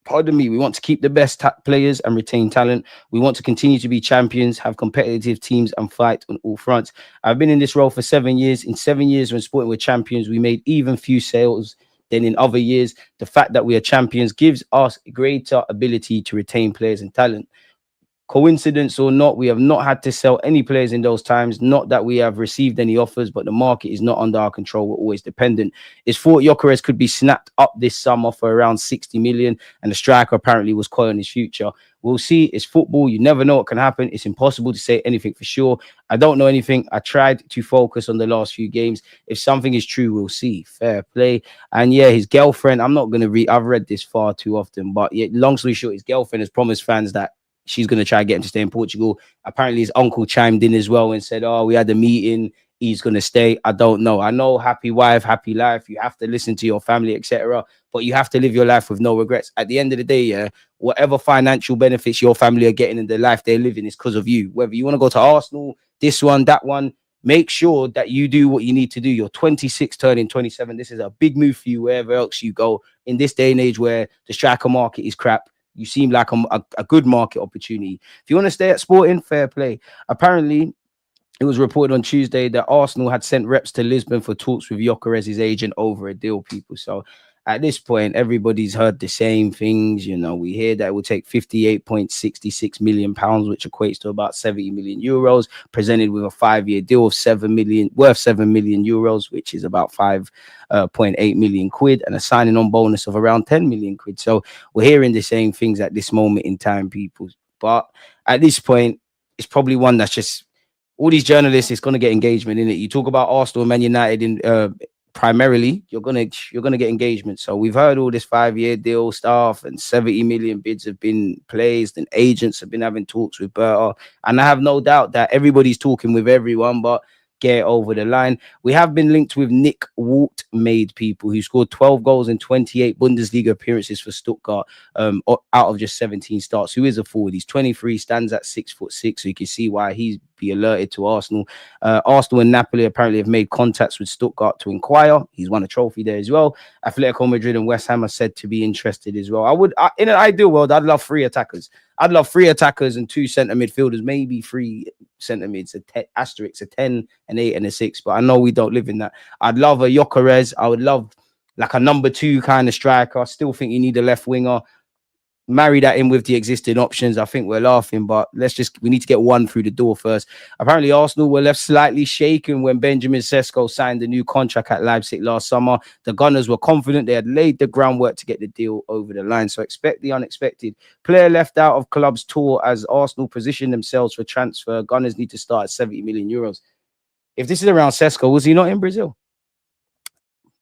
Pardon me, we want to keep the best players and retain talent. We want to continue to be champions, have competitive teams and fight on all fronts. I've been in this role for 7 years. In 7 years when Sporting were champions, we made even few sales than in other years. The fact that we are champions gives us greater ability to retain players and talent. Coincidence or not, we have not had to sell any players in those times. Not that we have received any offers, but the market is not under our control. We're always dependent. It's thought Gyokeres could be snapped up this summer for around 60 million, and the striker apparently was calling his future. We'll see. It's football. You never know what can happen. It's impossible to say anything for sure. I don't know anything. I tried to focus on the last few games. If something is true, we'll see. Fair play. And yeah, his girlfriend, I'm not going to read. I've read this far too often, but yeah, long story short, his girlfriend has promised fans that she's going to try and get him to stay in Portugal. Apparently, his uncle chimed in as well and said, oh, we had a meeting. he's going to stay. I don't know. I know happy wife, happy life. You have to listen to your family, etc. But you have to live your life with no regrets. At the end of the day, yeah, whatever financial benefits your family are getting in the life they're living is because of you. Whether you want to go to Arsenal, this one, that one, make sure that you do what you need to do. You're 26, turning 27. This is a big move for you wherever else you go in this day and age where the striker market is crap. You seem like a good market opportunity. If you want to stay at Sporting, fair play. Apparently, it was reported on Tuesday that Arsenal had sent reps to Lisbon for talks with Gyokeres' agent over a deal, people. So at this point, everybody's heard the same things. You know, we hear that it will take £58.66 million, which equates to about 70 million euros, presented with a 5-year deal of 7 million, worth 7 million euros, which is about 5.8 million quid, and a signing on bonus of around 10 million quid. So we're hearing the same things at this moment in time, people. But at this point, it's probably one that's just all these journalists, it's going to get engagement in it. You talk about Arsenal, Man United in primarily, you're gonna get engagement. So we've heard all this 5-year deal stuff, and 70 million bids have been placed, and agents have been having talks with Berta. And I have no doubt that everybody's talking with everyone, but get over the line. We have been linked with Nick Waltmade, people, who scored 12 goals in 28 Bundesliga appearances for Stuttgart, out of just 17 starts. Who is a forward? He's 23, stands at 6'6", so you can see why he's be alerted to Arsenal. Arsenal and Napoli apparently have made contacts with Stuttgart to inquire. He's won a trophy there as well. Atletico Madrid and West Ham are said to be interested as well. In an ideal world, I'd love 3 attackers. I'd love 3 attackers and 2 centre midfielders, maybe 3 centre mids, asterisk, a 10, an 8, and a 6. But I know we don't live in that. I'd love a Gyokeres. I would love like a number 2 kind of striker. I still think you need a left winger. Marry that in with the existing options. I think we're laughing, but we need to get one through the door first. Apparently, Arsenal were left slightly shaken when Benjamin Sesko signed a new contract at Leipzig last summer. The Gunners were confident they had laid the groundwork to get the deal over the line. So expect the unexpected. Player left out of club's tour as Arsenal position themselves for transfer. Gunners need to start at 70 million euros. If this is around Sesko, was he not in Brazil?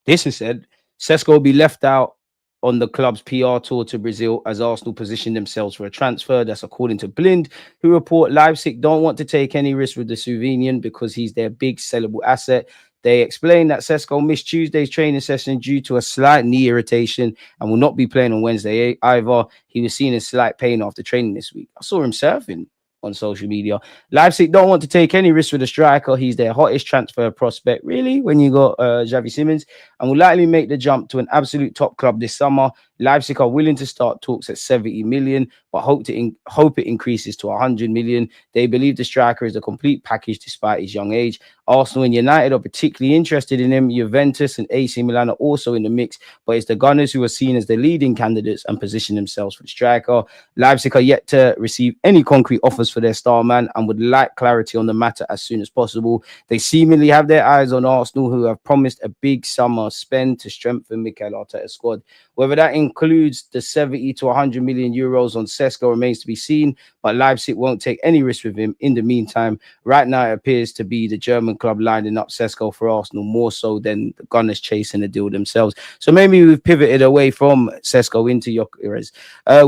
This is said Sesko will be left out on the club's PR tour to Brazil as Arsenal position themselves for a transfer. That's according to Blind, who report Leipzig don't want to take any risk with the Slovenian because he's their big sellable asset. They explain that Sesko missed Tuesday's training session due to a slight knee irritation and will not be playing on Wednesday either. He was seen in slight pain after training this week. I saw him surfing on social media. Leipzig don't want to take any risk with a striker. He's their hottest transfer prospect, really, when you got Xavi Simons, and will likely make the jump to an absolute top club this summer. Leipzig are willing to start talks at 70 million, but hope it increases to 100 million. They believe the striker is a complete package despite his young age. Arsenal and United are particularly interested in him. Juventus and AC Milan are also in the mix, but it's the Gunners who are seen as the leading candidates and position themselves for the striker. Leipzig are yet to receive any concrete offers for their star man and would like clarity on the matter as soon as possible. They seemingly have their eyes on Arsenal, who have promised a big summer spend to strengthen Mikel Arteta's squad. Whether that includes the 70 to 100 million euros on Sesko remains to be seen, but Leipzig won't take any risk with him. In the meantime, right now it appears to be the German club lining up Sesko for Arsenal more so than the Gunners chasing the deal themselves. So maybe we've pivoted away from Sesko into Gyokeres.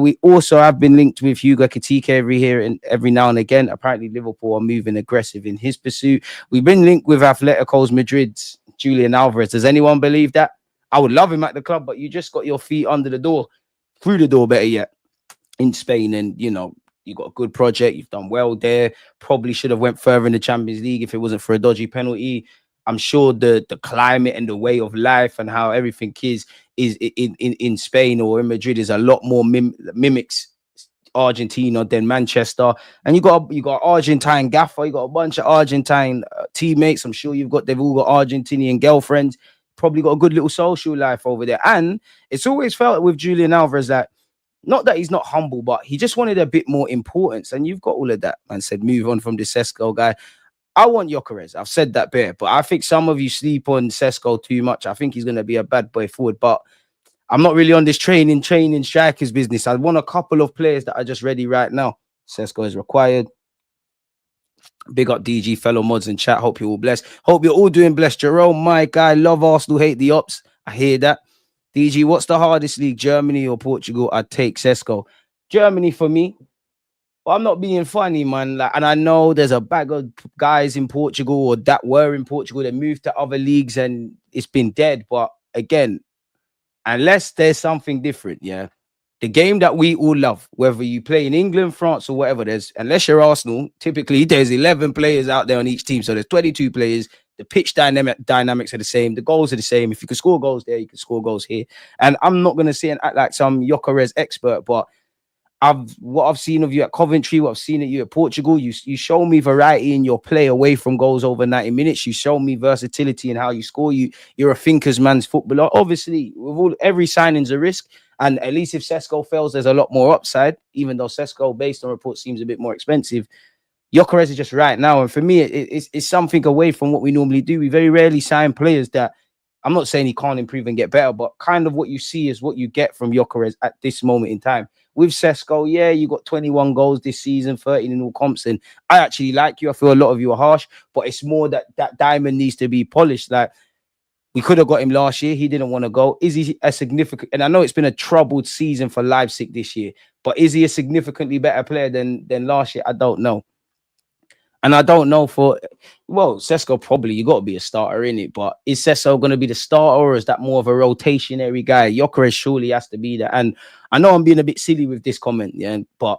We also have been linked with Hugo Ekitike every now and again. Apparently Liverpool are moving aggressive in his pursuit. We've been linked with Atletico Madrid's Julian Alvarez. Does anyone believe that? I would love him at the club, but you just got your feet under the door, through the door, better yet, in Spain. And, you know, you got a good project. You've done well there. Probably should have went further in the Champions League if it wasn't for a dodgy penalty. I'm sure the climate and the way of life and how everything is in Spain or in Madrid is a lot more mimics Argentina than Manchester. And you got Argentine gaffer. You got a bunch of Argentine teammates. I'm sure they've all got Argentinian girlfriends. Probably got a good little social life over there. And it's always felt with Julian Alvarez that, not that he's not humble, but he just wanted a bit more importance. And you've got all of that. Man said, move on from the Sesko guy. I want Gyokeres. I've said that bit, but I think some of you sleep on Sesko too much. I think he's going to be a bad boy forward, but I'm not really on this training strikers business. I want a couple of players that are just ready right now. Sesko is required. Big up DG, fellow mods in chat. Hope you're all blessed. Hope you're all doing blessed. Jerome, my guy, love Arsenal, hate the ops. I hear that. DG, what's the hardest league, Germany or Portugal? I'd take Sesko. Germany for me. Well, I'm not being funny, man. Like, and I know there's a bag of guys in Portugal or that were in Portugal that moved to other leagues and it's been dead. But again, unless there's something different, yeah. The game that we all love, whether you play in England, France, or whatever, there's unless you're Arsenal, typically there's 11 players out there on each team. So there's 22 players. The pitch dynamics are the same. The goals are the same. If you can score goals there, you can score goals here. And I'm not gonna sit and act like some Gyokeres expert, but what I've seen of you at Coventry, what I've seen of you at Portugal, you show me variety in your play away from goals over 90 minutes. You show me versatility in how you score. You're a thinkers man's footballer. Obviously, with every signing's a risk. And at least if Sesko fails, there's a lot more upside, even though Sesko, based on reports, seems a bit more expensive. Gyokeres is just right now. And for me, it's something away from what we normally do. We very rarely sign players that, I'm not saying he can't improve and get better, but kind of what you see is what you get from Gyokeres at this moment in time. With Sesko, yeah, you got 21 goals this season, 13 in all comps, and I actually like you. I feel a lot of you are harsh, but it's more that diamond needs to be polished. Like, we could have got him last year. He didn't want to go. Is he a significant? And I know it's been a troubled season for Leipzig this year, but is he a significantly better player than last year? I don't know. And I don't know Sesko probably, you got to be a starter in it, but is Sesko going to be the starter or is that more of a rotationary guy? Gyokeres surely has to be that. And I know I'm being a bit silly with this comment, yeah, but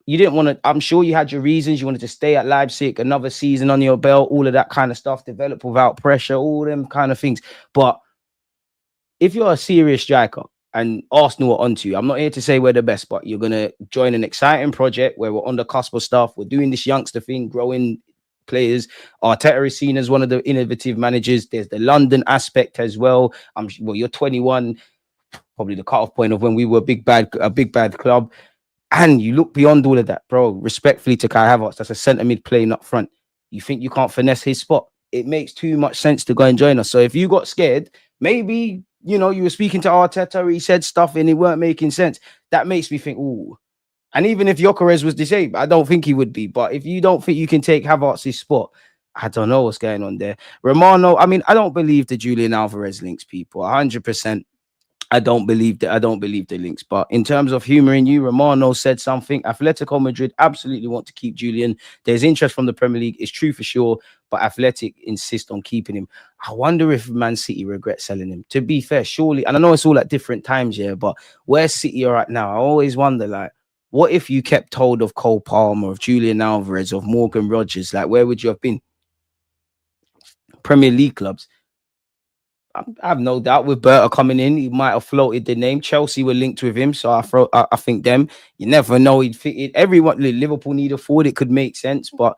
you didn't want to, I'm sure you had your reasons. You wanted to stay at Leipzig, another season on your belt, all of that kind of stuff, develop without pressure, all them kind of things. But if you're a serious striker, and Arsenal are onto you, I'm not here to say we're the best, but you're going to join an exciting project where we're on the cusp of stuff. We're doing this youngster thing, growing players. Arteta is seen as one of the innovative managers. There's the London aspect as well. You're 21, probably the cutoff point of when we were a big bad club. And you look beyond all of that, bro. Respectfully to Kai Havertz, that's a centre mid playing up front. You think you can't finesse his spot? It makes too much sense to go and join us. So if you got scared, maybe, you were speaking to Arteta, he said stuff and it weren't making sense. That makes me think, ooh. And even if Gyokeres was disabled, I don't think he would be. But if you don't think you can take Havertz's spot, I don't know what's going on there. Romano, I mean, I don't believe the Julian Alvarez links, people. 100%. I don't believe the links. But in terms of humoring you, Romano said something. Atletico Madrid absolutely want to keep Julian. There's interest from the Premier League. It's true for sure. But Athletic insist on keeping him. I wonder if Man City regret selling him. To be fair, surely, and I know it's all at different times, yeah, but where City are at now, I always wonder, like, what if you kept hold of Cole Palmer, of Julian Alvarez, of Morgan Rogers? Like, where would you have been? Premier League clubs. I have no doubt with Berta coming in, he might have floated the name. Chelsea were linked with him, so I think them. You never know, he'd fit it. Everyone, Liverpool need a forward. It could make sense, but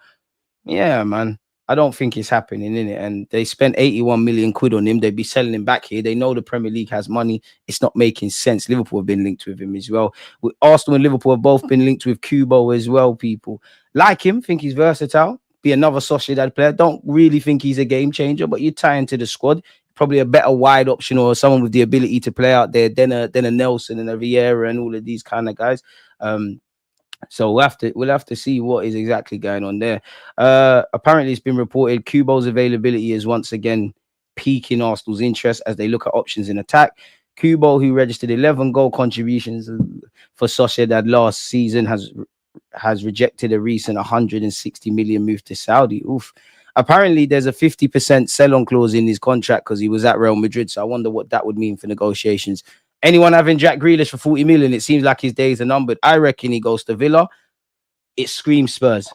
yeah, man, I don't think it's happening, innit? And they spent 81 million quid on him. They'd be selling him back here. They know the Premier League has money. It's not making sense. Liverpool have been linked with him as well. Arsenal and Liverpool have both been linked with Kubo as well. People like him, think he's versatile. Be another Sociedad player. Don't really think he's a game changer, but you tie into the squad. Probably a better wide option or someone with the ability to play out there than a Nelson and a Vieira and all of these kind of guys. So we'll have to see what is exactly going on there. Apparently, it's been reported Kubo's availability is once again piquing Arsenal's interest as they look at options in attack. Kubo, who registered 11 goal contributions for Sociedad last season, has rejected a recent 160 million move to Saudi. Oof. Apparently, there's a 50% sell-on clause in his contract because he was at Real Madrid. So I wonder what that would mean for negotiations. Anyone having Jack Grealish for 40 million, it seems like his days are numbered. I reckon he goes to Villa. It screams Spurs.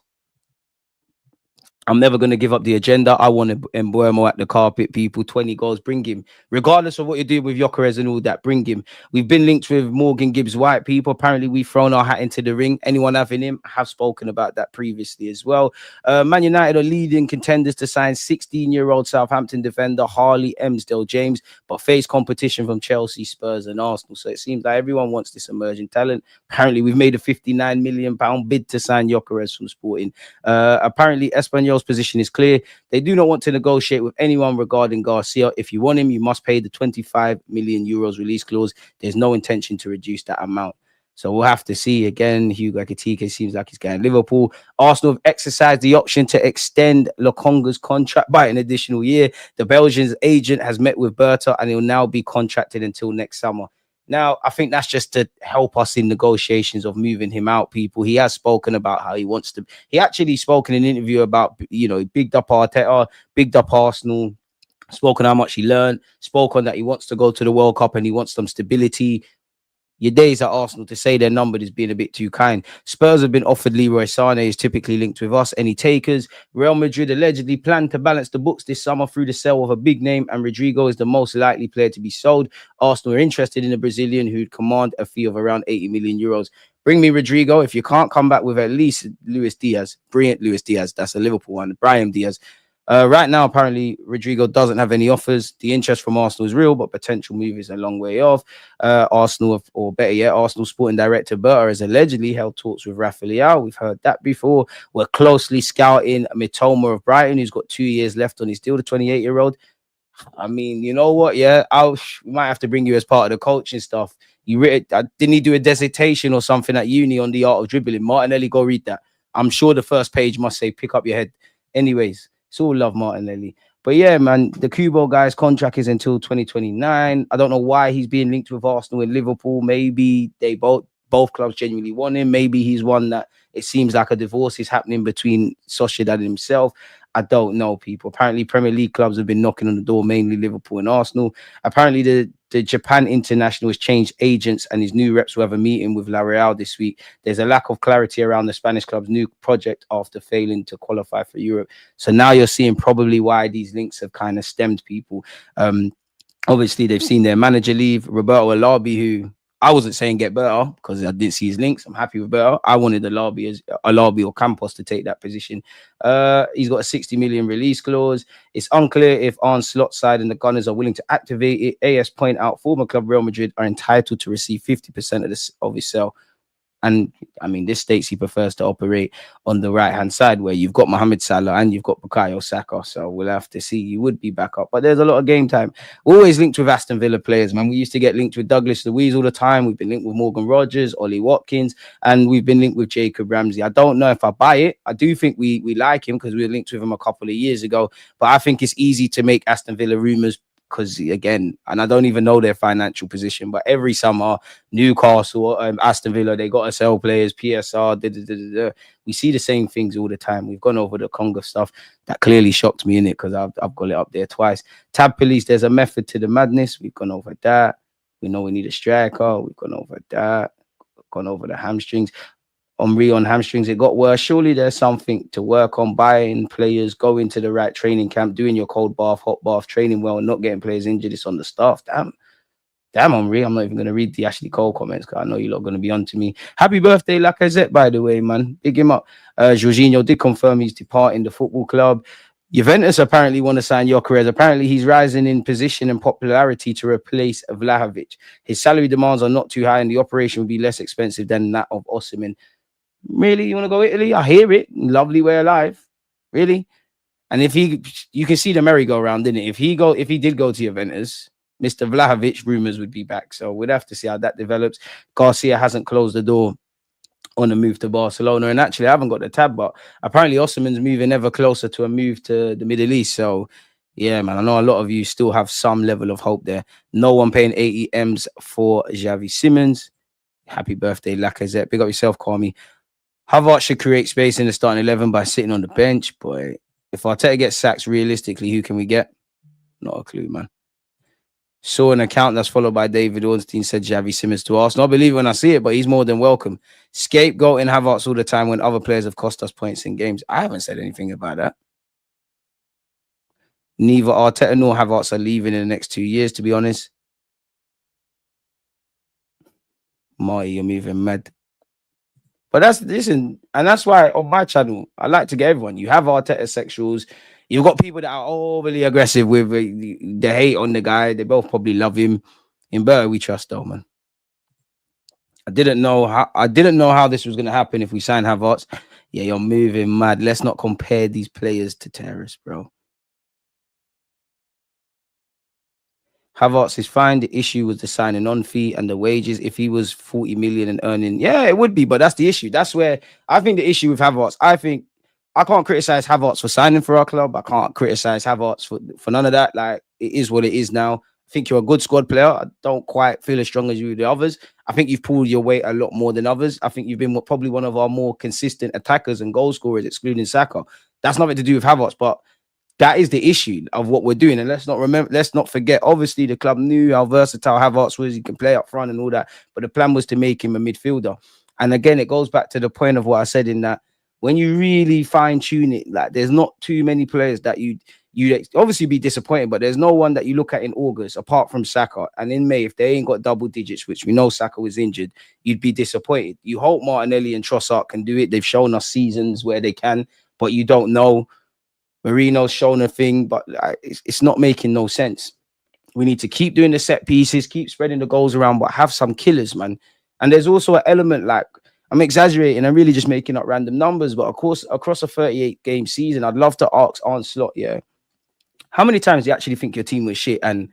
I'm never going to give up the agenda. I want to Mbuemo at the carpet, people. 20 goals, bring him. Regardless of what you're doing with Gyokeres and all that, bring him. We've been linked with Morgan Gibbs-White, people. Apparently, we've thrown our hat into the ring. Anyone having him? I have spoken about that previously as well. Man United are leading contenders to sign 16-year-old Southampton defender Harley Emsdale-James, but face competition from Chelsea, Spurs and Arsenal. So it seems like everyone wants this emerging talent. Apparently, we've made a £59 million bid to sign Gyokeres from Sporting. Apparently, Espanyol's position is clear. They do not want to negotiate with anyone regarding Garcia. If you want him, you must pay the 25 million euros release clause. There's no intention to reduce that amount. So we'll have to see. Again, Hugo Ekitike seems like he's going Liverpool. Arsenal have exercised the option to extend Lokonga's contract by an additional year. The Belgian's agent has met with Berta and he'll now be contracted until next summer. Now, I think that's just to help us in negotiations of moving him out, people. He has spoken about how he wants to. He actually spoke in an interview about, bigged up Arteta, bigged up Arsenal, spoken how much he learned, spoke on that he wants to go to the World Cup and he wants some stability. Your days at Arsenal to say their number is being a bit too kind. Spurs have been offered Leroy Sané, is typically linked with us. Any takers? Real Madrid allegedly plan to balance the books this summer through the sale of a big name, and Rodrigo is the most likely player to be sold. Arsenal are interested in a Brazilian who'd command a fee of around 80 million euros. Bring me Rodrigo. If you can't come back with at least Luis Diaz, brilliant Luis Diaz, that's a Liverpool one, Brahim Diaz. Right now, apparently, Rodrigo doesn't have any offers. The interest from Arsenal is real, but potential move is a long way off. Arsenal, or better yet, Arsenal sporting director Berta has allegedly held talks with Rafael. We've heard that before. We're closely scouting Mitoma of Brighton, who's got 2 years left on his deal, the 28-year-old. I mean, you know what? Yeah, we might have to bring you as part of the coaching stuff. Didn't he do a dissertation or something at uni on the art of dribbling? Martinelli, go read that. I'm sure the first page must say, pick up your head. Anyways, it's all love, Martinelli. But yeah, man, the Kubo guy's contract is until 2029. I don't know why he's being linked with Arsenal and Liverpool. Maybe they both clubs genuinely want him. Maybe he's one that it seems like a divorce is happening between Sociedad and himself. I don't know, people. Apparently, Premier League clubs have been knocking on the door, mainly Liverpool and Arsenal. Apparently, the Japan international has changed agents, and his new reps will have a meeting with La Real this week. There's a lack of clarity around the Spanish club's new project after failing to qualify for Europe. So now you're seeing probably why these links have kind of stemmed people. Obviously, they've seen their manager leave, Roberto Alabi, who I wasn't saying get better because I didn't see his links. I'm happy with better. I wanted Alabi or Campos to take that position. He's got a 60 million release clause. It's unclear if Arne's slot side and the Gunners are willing to activate it. AS point out former club Real Madrid are entitled to receive 50% of his sale. And I mean, this states he prefers to operate on the right-hand side where you've got Mohamed Salah and you've got Bukayo Saka. So we'll have to see. He would be back up. But there's a lot of game time. We're always linked with Aston Villa players, man. We used to get linked with Douglas Luiz all the time. We've been linked with Morgan Rogers, Ollie Watkins, and we've been linked with Jacob Ramsey. I don't know if I buy it. I do think we like him because we were linked with him a couple of years ago. But I think it's easy to make Aston Villa rumours because, again, and I don't even know their financial position, but every summer, Newcastle, Aston Villa, they got to sell players, PSR, we see the same things all the time. We've gone over the Congo stuff. That clearly shocked me in it because I've got it up there twice. Tab Police, there's a method to the madness. We've gone over that. We know we need a striker. We've gone over that. We've gone over the hamstrings. Henry on hamstrings, it got worse. Surely there's something to work on. Buying players, going to the right training camp, doing your cold bath, hot bath, training well, and not getting players injured. It's on the staff. Damn, Henry. I'm not even going to read the Ashley Cole comments because I know you're not going to be on to me. Happy birthday, Lacazette, by the way, man. Big him up. Jorginho did confirm he's departing the football club. Juventus apparently want to sign Gyokeres. Apparently, he's rising in position and popularity to replace Vlahovic. His salary demands are not too high, and the operation will be less expensive than that of Osimhen. Really, you want to go Italy? I hear it. Lovely way of life. Really? And if you can see the merry-go-round, didn't it? If he did go to Juventus, Mr. Vlahovic rumors would be back. So we'd have to see how that develops. Garcia hasn't closed the door on a move to Barcelona. And actually, I haven't got the tab, but apparently Osimhen's moving ever closer to a move to the Middle East. So yeah, man, I know a lot of you still have some level of hope there. No one paying 80 M's for Xavi Simons. Happy birthday, Lacazette. Big up yourself, Kwame. Havertz should create space in the starting 11 by sitting on the bench. Boy, if Arteta gets sacked, realistically, who can we get? Not a clue, man. Saw an account that's followed by David Ornstein said Xavi Simons to Arsenal. I believe when I see it, but he's more than welcome. Scapegoating Havertz all the time when other players have cost us points in games. I haven't said anything about that. Neither Arteta nor Havertz are leaving in the next 2 years, to be honest. Marty, you're moving mad. But that's why on my channel, I like to get everyone. You have Arteta sexuals. You've got people that are overly aggressive with the hate on the guy. They both probably love him. In Burr, we trust though, man. I didn't know how this was going to happen if we sign Havertz. Yeah, you're moving mad. Let's not compare these players to terrorists, bro. Havertz is fine. The issue was the signing on fee and the wages. If he was 40 million and earning, yeah, it would be. But that's the issue. That's where I think the issue with Havertz. I think I can't criticize Havertz for signing for our club. I can't criticize Havertz for none of that. Like, it is what it is now. I think you're a good squad player. I don't quite feel as strong as you with the others. I think you've pulled your weight a lot more than others. I think you've been probably one of our more consistent attackers and goal scorers, excluding Saka. That's nothing to do with Havertz, but that is the issue of what we're doing. And let's not forget, obviously, the club knew how versatile Havertz was. He can play up front and all that. But the plan was to make him a midfielder. And again, it goes back to the point of what I said in that when you really fine tune it, like there's not too many players that you'd obviously be disappointed, but there's no one that you look at in August apart from Saka. And in May, if they ain't got double digits, which we know Saka was injured, you'd be disappointed. You hope Martinelli and Trossard can do it. They've shown us seasons where they can, but you don't know. Marino's shown a thing, but it's not making no sense. We need to keep doing the set pieces, keep spreading the goals around, but have some killers, man. And there's also an element like, I'm exaggerating, I'm really just making up random numbers, but of course, across a 38-game season, I'd love to ask Arne Slot, how many times do you actually think your team was shit and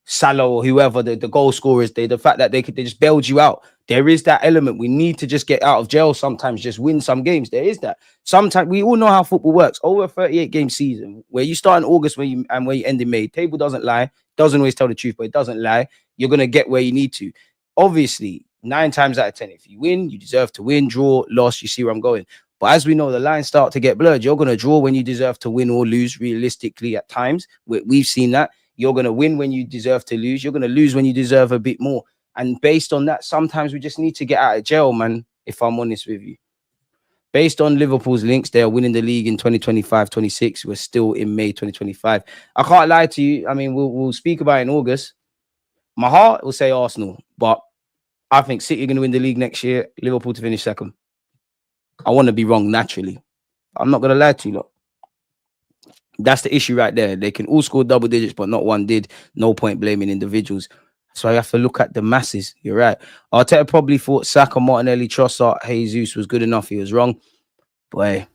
Salah or whoever, the goal scorers, the fact that they just bailed you out? There is that element. We need to just get out of jail sometimes, just win some games. There is that. Sometimes we all know how football works. Over a 38-game season, where you start in August where you end in May, table doesn't lie, doesn't always tell the truth, but it doesn't lie. You're going to get where you need to. Obviously, 9 times out of 10, if you win, you deserve to win. Draw, loss, you see where I'm going. But as we know, the lines start to get blurred. You're going to draw when you deserve to win or lose, realistically, at times. We've seen that. You're going to win when you deserve to lose. You're going to lose when you deserve a bit more. And based on that, sometimes we just need to get out of jail, man, if I'm honest with you. Based on Liverpool's links, they are winning the league in 2025-26. We're still in May 2025. I can't lie to you. I mean, we'll speak about it in August. My heart will say Arsenal, but I think City are going to win the league next year, Liverpool to finish second. I want to be wrong naturally. I'm not going to lie to you, look. That's the issue right there. They can all score double digits, but not one did. No point blaming individuals. So I have to look at the masses. You're right. Arteta probably thought Saka, Martinelli, Trossard, Jesus was good enough. He was wrong. Boy.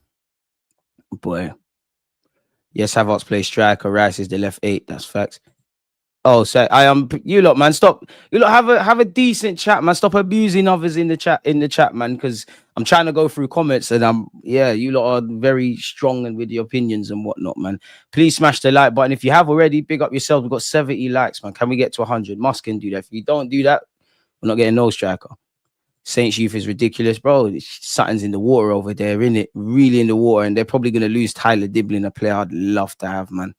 Yes, Havertz plays striker. Rice is the left 8. That's facts. Oh, so I am you lot, man. Stop. You lot have a decent chat, man. Stop abusing others in the chat, man. Because I'm trying to go through comments and you lot are very strong and with your opinions and whatnot, man. Please smash the like button. If you have already, big up yourselves. We've got 70 likes, man. Can we get to 100? Musk can do that. If you don't do that, we're not getting no striker. Saints youth is ridiculous, bro. Something's in the water over there, innit? Really in the water, and they're probably gonna lose Tyler Diblin, a player I'd love to have, man.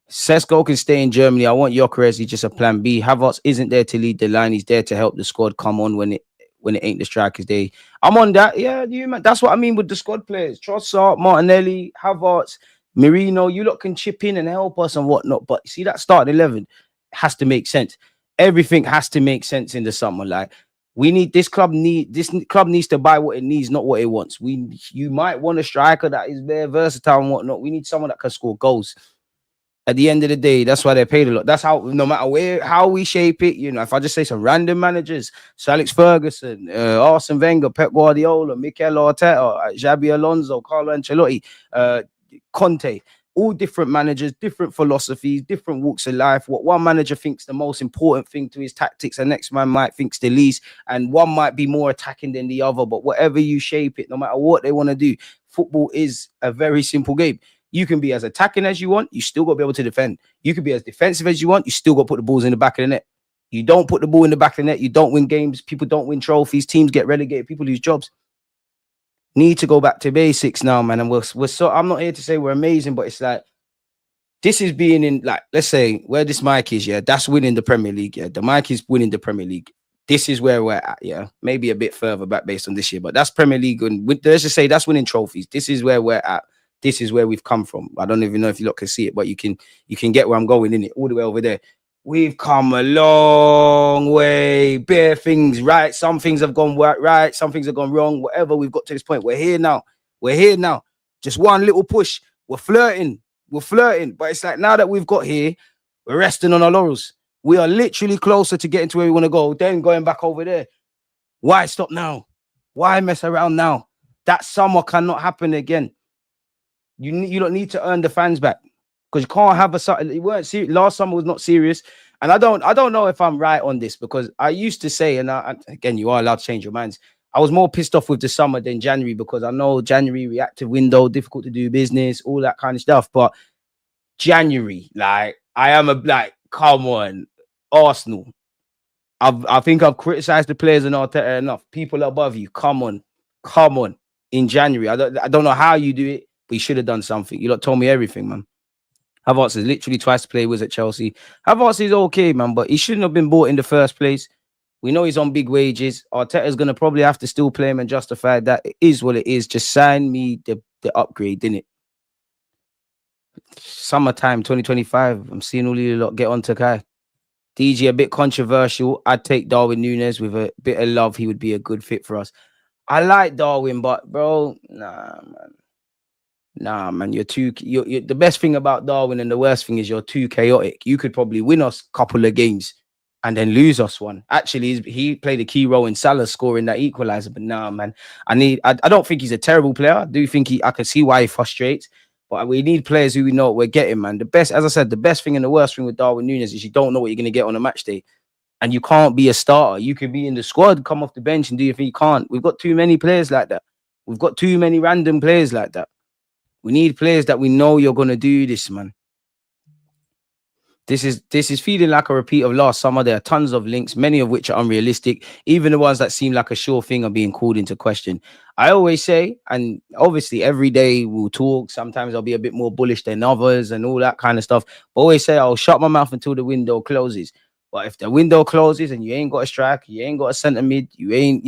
Sesko can stay in Germany. I want Gyokeres. He's just a plan B. Havertz isn't there to lead the line. He's there to help the squad come on when it ain't the strikers' day. I'm on that. Yeah, man. That's what I mean with the squad players. Trossard, Martinelli, Havertz, Marino. You lot can chip in and help us and whatnot. But see, that starting 11 has to make sense. Everything has to make sense in the summer. Like this club needs to buy what it needs, not what it wants. You might want a striker that is very versatile and whatnot. We need someone that can score goals. At the end of the day, that's why they're paid a lot. That's how, no matter how we shape it, if I just say some random managers, Sir Alex Ferguson, Arsene Wenger, Pep Guardiola, Mikel Arteta, Xabi Alonso, Carlo Ancelotti, Conte, all different managers, different philosophies, different walks of life. What one manager thinks the most important thing to his tactics, the next man might think the least, and one might be more attacking than the other. But whatever you shape it, no matter what they want to do, football is a very simple game. You can be as attacking as you want. You still got to be able to defend. You can be as defensive as you want. You still got to put the balls in the back of the net. You don't put the ball in the back of the net. You don't win games. People don't win trophies. Teams get relegated. People lose jobs. Need to go back to basics now, man. And we're so, I'm not here to say we're amazing, but it's like, this is being in, like, let's say where this mic is, that's winning the Premier League. The mic is winning the Premier League. This is where we're at, maybe a bit further back based on this year, but that's Premier League. And let's just say that's winning trophies. This is where we're at. This is where we've come from. I don't even know if you lot can see it, but you can get where I'm going, in it, all the way over there. We've come a long way. Bare things right. Some things have gone right. Some things have gone wrong. Whatever, we've got to this point. We're here now. Just one little push. We're flirting. But it's like now that we've got here, we're resting on our laurels. We are literally closer to getting to where we want to go, then going back over there. Why stop now? Why mess around now? That summer cannot happen again. You don't need to earn the fans back, because you can't have it weren't serious. Last summer was not serious, and I don't know if I'm right on this, because I used to say, and again, you are allowed to change your minds. I was more pissed off with the summer than January, because I know January reactive window, difficult to do business, all that kind of stuff. But January, like, Come on, Arsenal. I think I've criticized the players and Arteta enough. People above you, come on. In January, I don't know how you do it, but you should have done something. You lot told me everything, man. Havertz is literally twice the player was at Chelsea. Havertz is okay, man, but he shouldn't have been bought in the first place. We know he's on big wages. Arteta's going to probably have to still play him and justify that. It is what it is. Just sign me the upgrade, didn't it? Summertime 2025. I'm seeing all you lot get on to Kai. DG a bit controversial. I'd take Darwin Núñez with a bit of love. He would be a good fit for us. I like Darwin, but bro, nah, man. You're the best thing about Darwin and the worst thing is you're too chaotic. You could probably win us a couple of games and then lose us one. Actually, he played a key role in Salah scoring that equalizer. But nah, man, I don't think he's a terrible player. I do think I can see why he frustrates. But we need players who we know what we're getting, man. The best, as I said, the best thing and the worst thing with Darwin Núñez is you don't know what you're going to get on a match day. And you can't be a starter. You can be in the squad, come off the bench and do your thing. You can't. We've got too many players like that. We've got too many random players like that. We need players that we know you're going to do this, man. This is feeling like a repeat of last summer. There are tons of links, many of which are unrealistic. Even the ones that seem like a sure thing are being called into question. I always say, and obviously every day we'll talk. Sometimes I'll be a bit more bullish than others and all that kind of stuff. But always say I'll shut my mouth until the window closes. But if the window closes and you ain't got a striker, you ain't got a centre mid, you ain't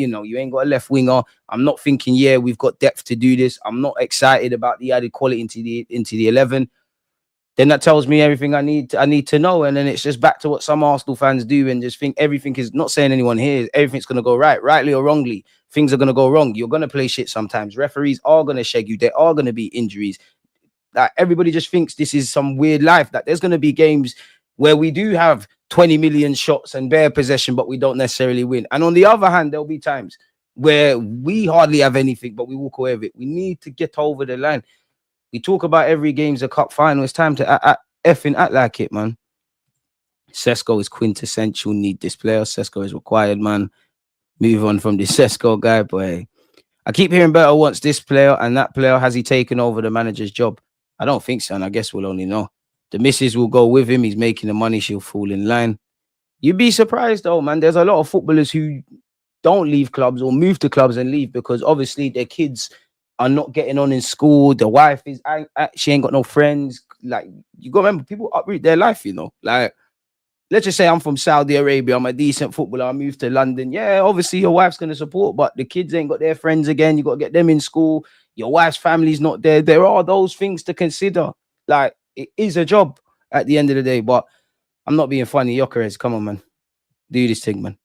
got a left winger, I'm not thinking, yeah, we've got depth to do this. I'm not excited about the added quality into the 11. Then that tells me everything I need to know. And then it's just back to what some Arsenal fans do and just think everything is, not saying anyone here, everything's going to go right, rightly or wrongly. Things are going to go wrong. You're going to play shit sometimes. Referees are going to shag you. There are going to be injuries. Like everybody just thinks this is some weird life. That there's going to be games where we do have 20 million shots and bare possession, but we don't necessarily win. And on the other hand, there'll be times where we hardly have anything, but we walk away with it. We need to get over the line. We talk about every game's a cup final. It's time to effing act like it, man. Sesko is quintessential. Need this player. Sesko is required, man. Move on from this Sesko guy, boy. I keep hearing Berto wants this player and that player. Has he taken over the manager's job? I don't think so, and I guess we'll only know. The missus will go with him. He's making the money. She'll fall in line. You'd be surprised, though, man. There's a lot of footballers who don't leave clubs or move to clubs and leave because obviously their kids are not getting on in school. The wife is, she ain't got no friends. Like, you got to remember, people uproot their life, you know. Like, let's just say I'm from Saudi Arabia. I'm a decent footballer. I moved to London. Yeah, obviously your wife's going to support, but the kids ain't got their friends again. You got to get them in school. Your wife's family's not there. There are those things to consider. Like, it is a job at the end of the day, but I'm not being funny. Gyokeres, come on, man. Do this thing, man.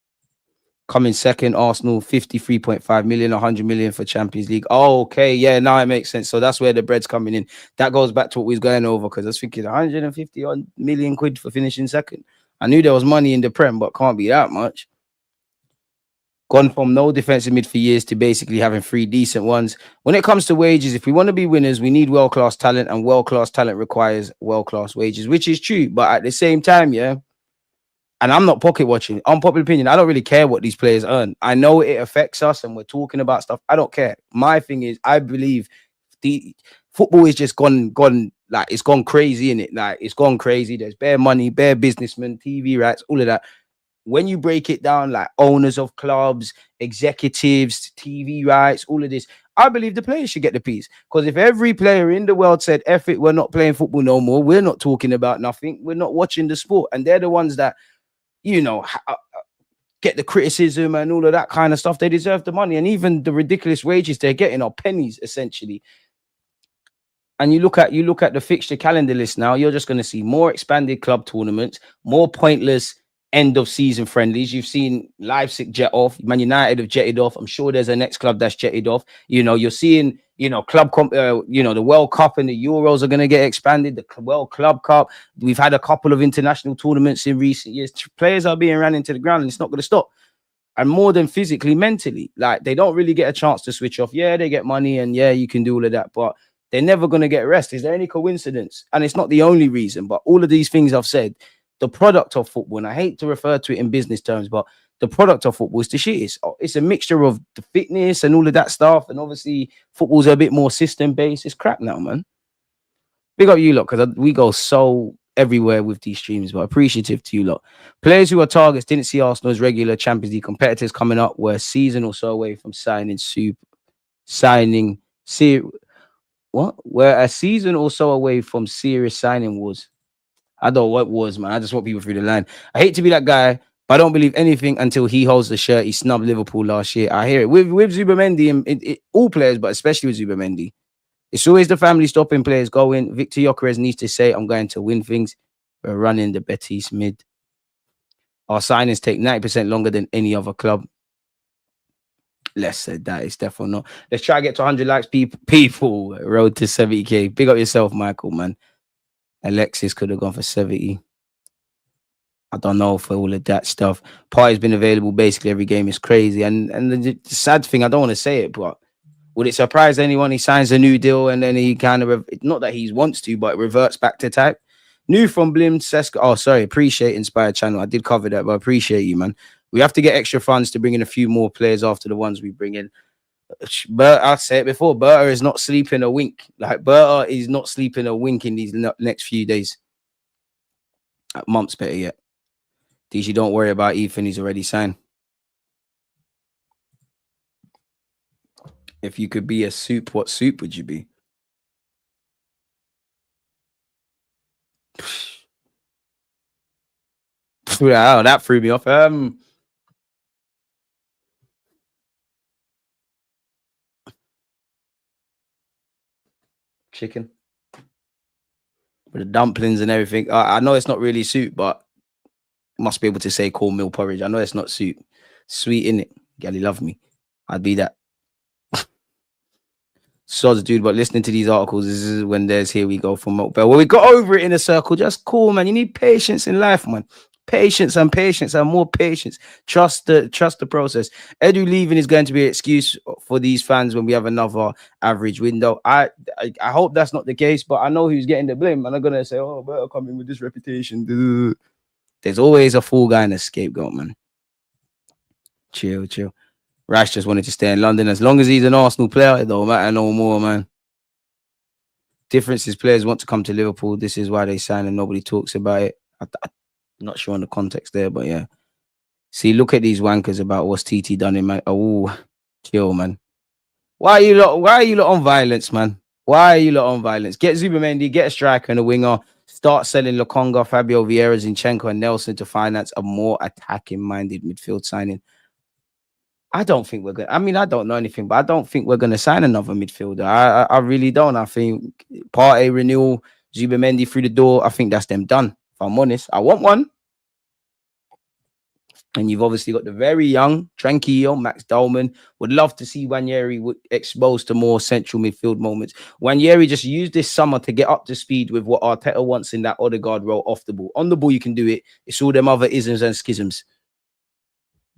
Coming second, Arsenal, 53.5 million, 100 million for Champions League. Oh, okay. Yeah, now it makes sense. So that's where the bread's coming in. That goes back to what we was going over because I was thinking 150 million quid for finishing second. I knew there was money in the Prem, but can't be that much. Gone from no defensive mid for years to basically having 3 decent ones. When it comes to wages, if we want to be winners, we need world-class talent, and world-class talent requires world-class wages, which is true. But at the same time, yeah, and I'm not pocket watching. Unpopular opinion, I don't really care what these players earn. I know it affects us and we're talking about stuff. I don't care. My thing is, I believe the football is just gone, like it's gone crazy, innit? Like it's gone crazy. There's bare money, bare businessmen, TV rights, all of that. When you break it down, like owners of clubs, executives, TV rights, all of this, I believe the players should get the piece. Because if every player in the world said, F it, we're not playing football no more, we're not talking about nothing, we're not watching the sport. And they're the ones that, you know, get the criticism and all of that kind of stuff. They deserve the money. And even the ridiculous wages they're getting are pennies, essentially. And you look at the fixture calendar list now, you're just going to see more expanded club tournaments, more pointless end of season friendlies. You've seen Leipzig jet off, Man United have jetted off. I'm sure there's a next club that's jetted off. You know, you're seeing, you know, the World Cup and the Euros are going to get expanded. The World Club Cup. We've had a couple of international tournaments in recent years. Players are being ran into the ground and it's not going to stop. And more than physically, mentally, like they don't really get a chance to switch off. Yeah, they get money and yeah, you can do all of that, but they're never going to get rest. Is there any coincidence? And it's not the only reason, but all of these things I've said, the product of football, and I hate to refer to it in business terms, but the product of football is the shit. It's a mixture of the fitness and all of that stuff. And obviously football's a bit more system based. It's crap now, man. Big up you lot, because we go so everywhere with these streams, but appreciative to you lot. Players who are targets didn't see Arsenal as regular Champions League competitors coming up. Were a season or so away from signing what? We're a season or so away from serious signing wars. I don't know what was, man. I just want people through the line. I hate to be that guy, but I don't believe anything until he holds the shirt. He snubbed Liverpool last year. I hear it with Zubimendi and all players, but especially with Zubimendi. It's always the family stopping players going. Victor Gyokeres needs to say, I'm going to win things. We're running the Betis mid. Our signings take 90% longer than any other club. Less said that. It's definitely not. Let's try to get to 100 likes, people. Road to 70k. Big up yourself, Michael, man. Alexis could have gone for 70. I don't know for all of that stuff. Party's been available basically every game. It's crazy. And the sad thing, I don't want to say it, but would it surprise anyone he signs a new deal and then he kind of, not that he wants to, but reverts back to type? New from Blim Seska. Oh, sorry. Appreciate Inspired Channel. I did cover that, but I appreciate you, man. We have to get extra funds to bring in a few more players after the ones we bring in. But I'll say it before, Berta is not sleeping a wink. Like, Berta is not sleeping a wink in these next few days. Months, better yet. DG, don't worry about Ethan. He's already signed. If you could be a soup, what soup would you be? Wow, that threw me off. Chicken with the dumplings and everything. I know it's not really soup, but must be able to say cornmeal porridge. I know it's not soup. Sweet, innit? Gally love me. I'd be that. Sods, dude, but listening to these articles, this is when there's here we go from Mokbel. Well, we got over it in a circle. Just cool, man. You need patience in life, man. Patience and more patience. Trust the process. Edu leaving is going to be an excuse for these fans when we have another average window. I hope that's not the case, but I know who's getting the blame. And I'm gonna say, oh, better come in with this reputation. There's always a fool guy and a scapegoat, man. Chill. Rash just wanted to stay in London. As long as he's an Arsenal player, it don't matter no more, man. Difference is players want to come to Liverpool. This is why they sign and nobody talks about it. I'm not sure on the context there, but yeah. See, look at these wankers about what's TT done in man. Oh, chill, man. Why are you lot on violence, man? Why are you lot on violence? Get Zubimendi, get a striker and a winger. Start selling Lokonga, Fabio Vieira, Zinchenko, and Nelson to finance a more attacking-minded midfield signing. I don't think we're going to. I mean, I don't know anything, but I don't think we're going to sign another midfielder. I really don't. I think Partey renewal, Zubimendi through the door. I think that's them done. If I'm honest, I want one. And you've obviously got the very young Tranquillo, Max Dolman. Would love to see Nwaneri exposed to more central midfield moments. Nwaneri just used this summer to get up to speed with what Arteta wants in that Odegaard role off the ball. On the ball, you can do it. It's all them other isms and schisms.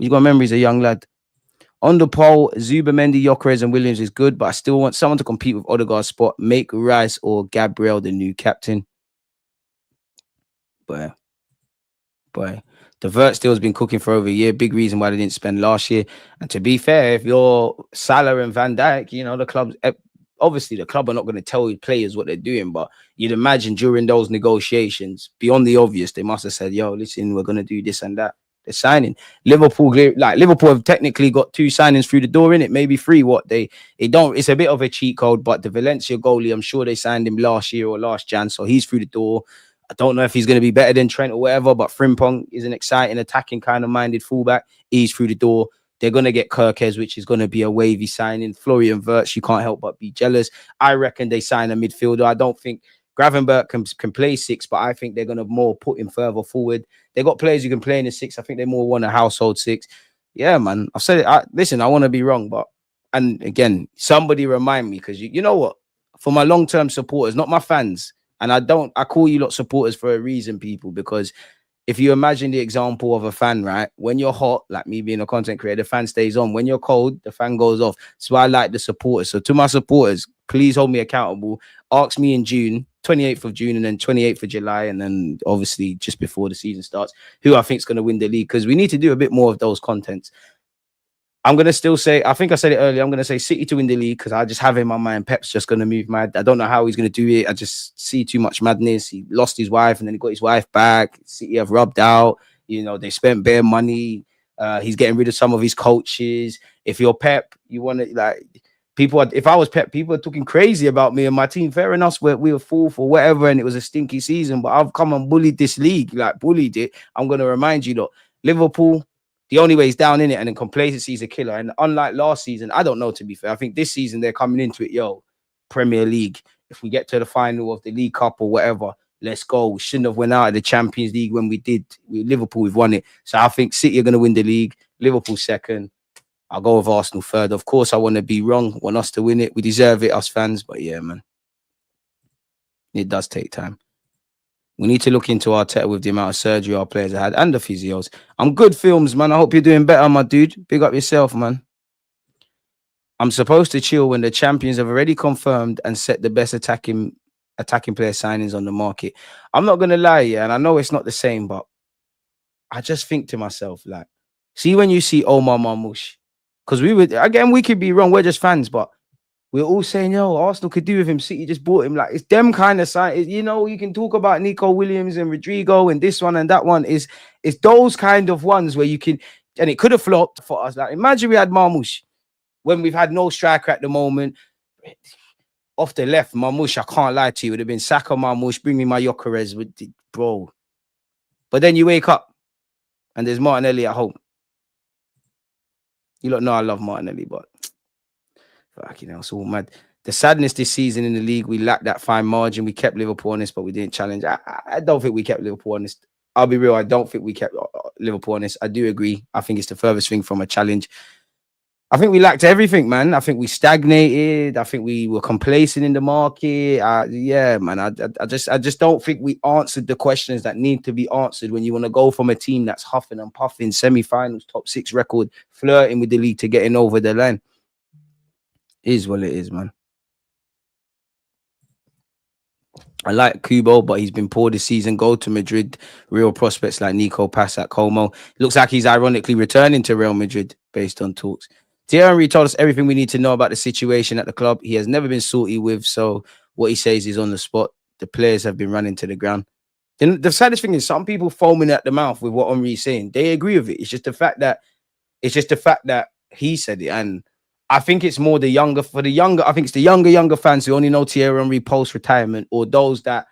You got memories, a young lad. On the pole, Zubimendi, Gyokeres, and Williams is good, but I still want someone to compete with Odegaard's spot. Make Rice or Gabriel the new captain. But the Vert still has been cooking for over a year. Big reason why they didn't spend last year. And to be fair, if you're Salah and Van Dijk, you know, the clubs, obviously the club are not going to tell you players what they're doing, but you'd imagine during those negotiations, beyond the obvious, they must have said, yo, listen, we're going to do this and that. They're signing. Liverpool have technically got 2 signings through the door in it, maybe 3. They don't. It's a bit of a cheat code, but the Valencia goalie, I'm sure they signed him last year or last Jan, so he's through the door. I don't know if he's going to be better than Trent or whatever, but Frimpong is an exciting, attacking kind of minded fullback. He's through the door. They're going to get Kirkes, which is going to be a wavy signing. Florian Wirtz, you can't help but be jealous. I reckon they sign a midfielder. I don't think Gravenberch can play 6, but I think they're going to more put him further forward. They got players who can play in the 6. I think they more want a household 6. Yeah, man. I've said it. Listen, I want to be wrong, but and again, somebody remind me, because you know what? For my long-term supporters, not my fans, and I call you lot supporters for a reason, people, because if you imagine the example of a fan, right? When you're hot, like me being a content creator, the fan stays on. When you're cold, the fan goes off. So I like the supporters. So to my supporters, please hold me accountable. Ask me in June, 28th of June, and then 28th of July, and then obviously just before the season starts, who I think is going to win the league, because we need to do a bit more of those contents. I'm gonna still say, I think I said it earlier, I'm gonna say City to win the league because I just have in my mind Pep's just gonna move mad. I don't know how he's gonna do it. I just see too much madness. He lost his wife and then he got his wife back. City have rubbed out. They spent bare money. He's getting rid of some of his coaches. If you're Pep, you want to if I was Pep, people are talking crazy about me and my team. Fair enough, we were fourth or whatever, and it was a stinky season. But I've come and bullied this league, bullied it. I'm gonna remind you, look, Liverpool. The only way is down in it, and then complacency is a killer. And unlike last season, I don't know, to be fair. I think this season they're coming into it, Premier League. If we get to the final of the League Cup or whatever, let's go. We shouldn't have went out of the Champions League when we did. Liverpool, we've won it. So I think City are going to win the league. Liverpool second. I'll go with Arsenal third. Of course, I want to be wrong. I want us to win it. We deserve it, us fans. But yeah, man, it does take time. We need to look into Arteta with the amount of surgery our players have had and the physios. I'm good, Films, man. I hope you're doing better, my dude. Big up yourself, man. I'm supposed to chill when the champions have already confirmed and set the best attacking player signings on the market. I'm not going to lie, and I know it's not the same, but I just think to myself, see when you see Omar Marmoush, because we could be wrong. We're just fans, but we're all saying, Arsenal could do with him. City just bought him. It's them kind of sign. You can talk about Nico Williams and Rodrigo and this one and that one. It's those kind of ones where you can, and it could have flopped for us. Imagine we had Marmoush when we've had no striker at the moment. Off the left, Marmoush, I can't lie to you, it would have been Saka, Marmoush, bring me my Gyokeres, bro. But then you wake up and there's Martinelli at home. You don't know I love Martinelli, but fucking hell, it's all mad. The sadness this season in the league, we lacked that fine margin. We kept Liverpool honest, but we didn't challenge. I don't think we kept Liverpool honest. I'll be real. I don't think we kept Liverpool honest. I do agree. I think it's the furthest thing from a challenge. I think we lacked everything, man. I think we stagnated. I think we were complacent in the market. Yeah, man. I just don't think we answered the questions that need to be answered when you want to go from a team that's huffing and puffing, semi-finals, top 6 record, flirting with the league to getting over the line. Is what it is, man. I like Kubo, but he's been poor this season. Go to Madrid. Real prospects like Nico Pass at Como. Looks like he's ironically returning to Real Madrid based on talks. Thierry Henry told us everything we need to know about the situation at the club. He has never been salty with, so what he says is on the spot. The players have been running to the ground. Then the saddest thing is some people foaming at the mouth with what Henry's saying. They agree with it. It's just the fact that he said it, and I think it's more I think it's the younger fans who only know Thierry Henry post-retirement, or those that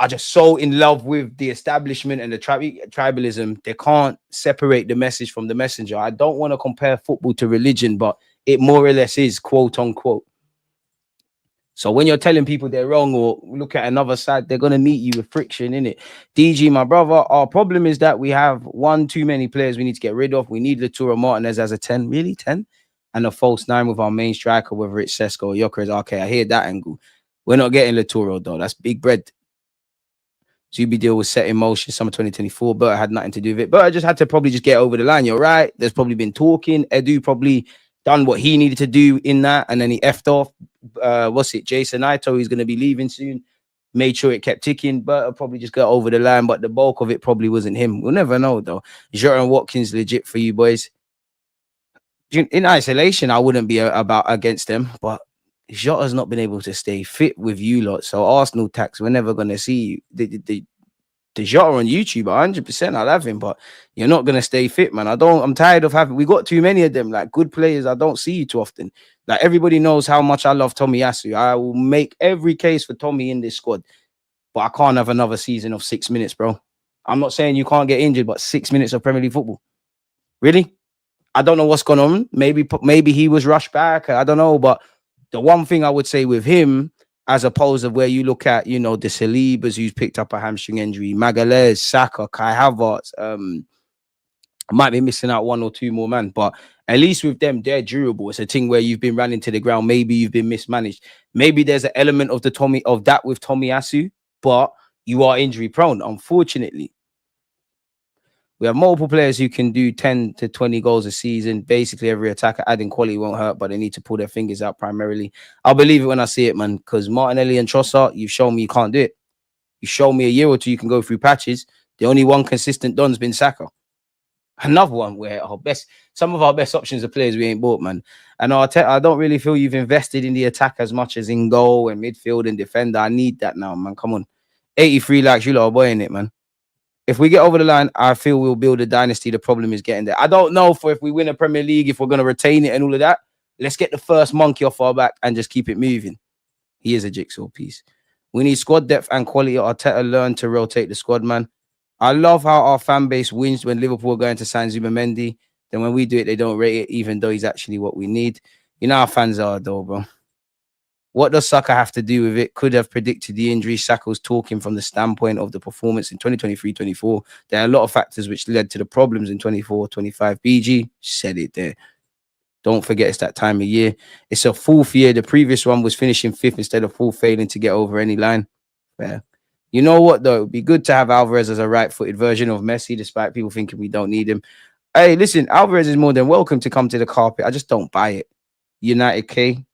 are just so in love with the establishment and the tribalism, they can't separate the message from the messenger. I don't want to compare football to religion, but it more or less is, quote unquote. So when you're telling people they're wrong or look at another side, they're going to meet you with friction, innit? DG, my brother, our problem is that we have one too many players we need to get rid of. We need Lautaro Martinez as a 10. Really, 10? And a false 9 with our main striker, whether it's Sesko or Gyokeres. Okay, I hear that angle. We're not getting Lautaro, though. That's big bread. Zubi deal was set in motion summer 2024. Berta had nothing to do with it. Berta just had to probably just get over the line. You're right. There's probably been talking. Edu probably done what he needed to do in that, and then he effed off. Jason Ito, who's going to be leaving soon, made sure it kept ticking. Berta probably just got over the line, but the bulk of it probably wasn't him. We'll never know, though. Jota and Watkins legit for you boys. In isolation, I wouldn't be against them, but Jota's not been able to stay fit with you lot. So Arsenal tax, we're never going to see you. The Jota on YouTube, 100%, I'll have him, but you're not going to stay fit, man. I'm tired of we got too many of them, good players. I don't see you too often. Everybody knows how much I love Tomiyasu. I will make every case for Tommy in this squad, but I can't have another season of 6 minutes, bro. I'm not saying you can't get injured, but 6 minutes of Premier League football. Really? I don't know what's going on. Maybe he was rushed back. I don't know. But the one thing I would say with him, as opposed to where you look at, the Salibas who's picked up a hamstring injury, Magalhaes, Saka, Kai Havertz, might be missing out 1 or 2 more, man. But at least with them, they're durable. It's a thing where you've been running to the ground. Maybe you've been mismanaged. Maybe there's an element of that with Tomiyasu, but you are injury prone, unfortunately. We have multiple players who can do 10 to 20 goals a season. Basically, every attacker adding quality won't hurt, but they need to pull their fingers out primarily. I'll believe it when I see it, man, because Martinelli and Trossard, you've shown me you can't do it. You show me a year or two you can go through patches. The only one consistent don's been Saka. Another one where some of our best options are players we ain't bought, man. And I don't really feel you've invested in the attack as much as in goal and midfield and defender. I need that now, man. Come on. 83 likes, you lot are buying it, man. If we get over the line, I feel we'll build a dynasty. The problem is getting there. I don't know if we win a Premier League, if we're going to retain it and all of that. Let's get the first monkey off our back and just keep it moving. He is a jigsaw piece. We need squad depth and quality. Arteta learn to rotate the squad, man. I love how our fan base wins when Liverpool are going to sign Zubimendi. Then when we do it, they don't rate it, even though he's actually what we need. You know how fans are, though, bro. What does Saka have to do with it? Could have predicted the injury. Saka was talking from the standpoint of the performance in 2023-24. There are a lot of factors which led to the problems in 24-25. BG said it there. Don't forget it's that time of year. It's a fourth year. The previous one was finishing fifth instead of fourth, failing to get over any line. Fair. You know what, though? It'd be good to have Alvarez as a right-footed version of Messi, despite people thinking we don't need him. Hey, listen, Alvarez is more than welcome to come to the carpet. I just don't buy it. United K.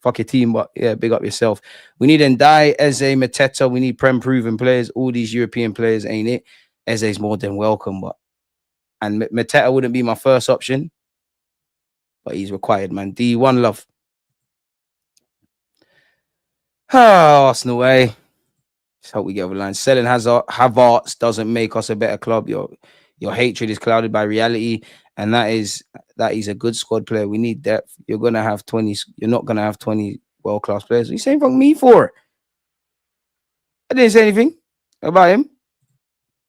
Fuck your team, but yeah, big up yourself. We need Ndai, Eze, Mateta. We need Prem-proven players. All these European players ain't it. Eze's more than welcome, but... And Mateta wouldn't be my first option. But he's required, man. D1 love. Arsenal way. Just hope we get over the line. Selling Havertz doesn't make us a better club. Your hatred is clouded by reality, and that is he's a good squad player. We need depth. You're gonna have 20. You're not gonna have 20 world-class players. What are you saying from me for? I didn't say anything about him.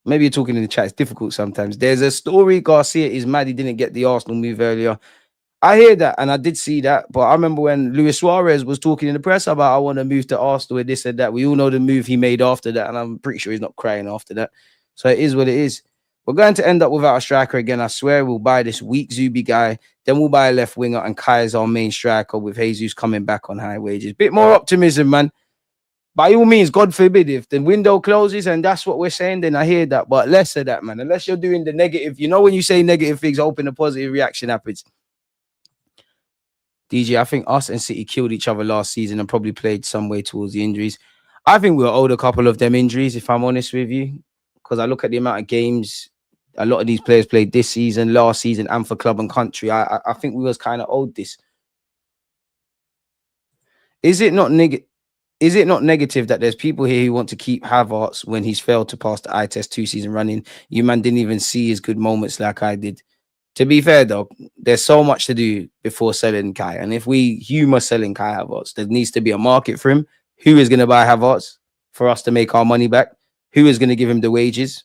Maybe you're talking in the chat. It's difficult sometimes. There's a story. Garcia is mad he didn't get the Arsenal move earlier. I hear that, and I did see that, but I remember when Luis Suarez was talking in the press about I want to move to Arsenal with this and that. We all know the move he made after that, and I'm pretty sure he's not crying after that. So it is what it is. We're going to end up without a striker again. I swear we'll buy this weak Zubi guy, then we'll buy a left winger, and Kai is our main striker with Jesus coming back on high wages. Bit more optimism, man. By all means, God forbid, if the window closes and that's what we're saying, then I hear that. But less of that, man. Unless you're doing the negative, you know, when you say negative things, hoping a positive reaction happens. DJ, I think us and City killed each other last season and probably played some way towards the injuries. I think we were owed a couple of them injuries, if I'm honest with you, because I look at the amount of games a lot of these players played this season, last season, and for club and country. I think we was kind of owed this. Is it not negative that there's people here who want to keep Havertz when he's failed to pass the eye test 2 seasons running? You man didn't even see his good moments like I did. To be fair, though, there's so much to do before selling Kai. And if we humor selling Kai Havertz, there needs to be a market for him. Who is going to buy Havertz for us to make our money back? Who is going to give him the wages?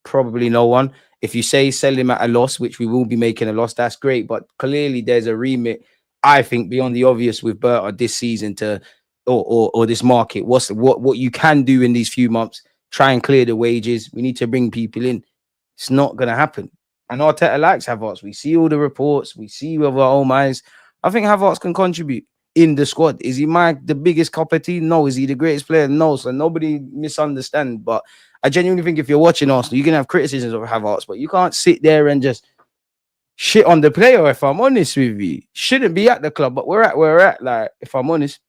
Probably no one. If you say sell him at a loss, which we will be making a loss, that's great. But clearly there's a remit, I think, beyond the obvious with Berta this season to or this market. What you can do in these few months, try and clear the wages. We need to bring people in. It's not going to happen. And Arteta likes Havertz. We see all the reports. We see with our own eyes. I think Havertz can contribute in the squad. Is he the biggest cup of tea? No. Is he the greatest player? No. So nobody misunderstand. But I genuinely think if you're watching Arsenal, you can have criticisms of Havertz, but you can't sit there and just shit on the player, if I'm honest with you. Shouldn't be at the club, but we're at, like, if I'm honest.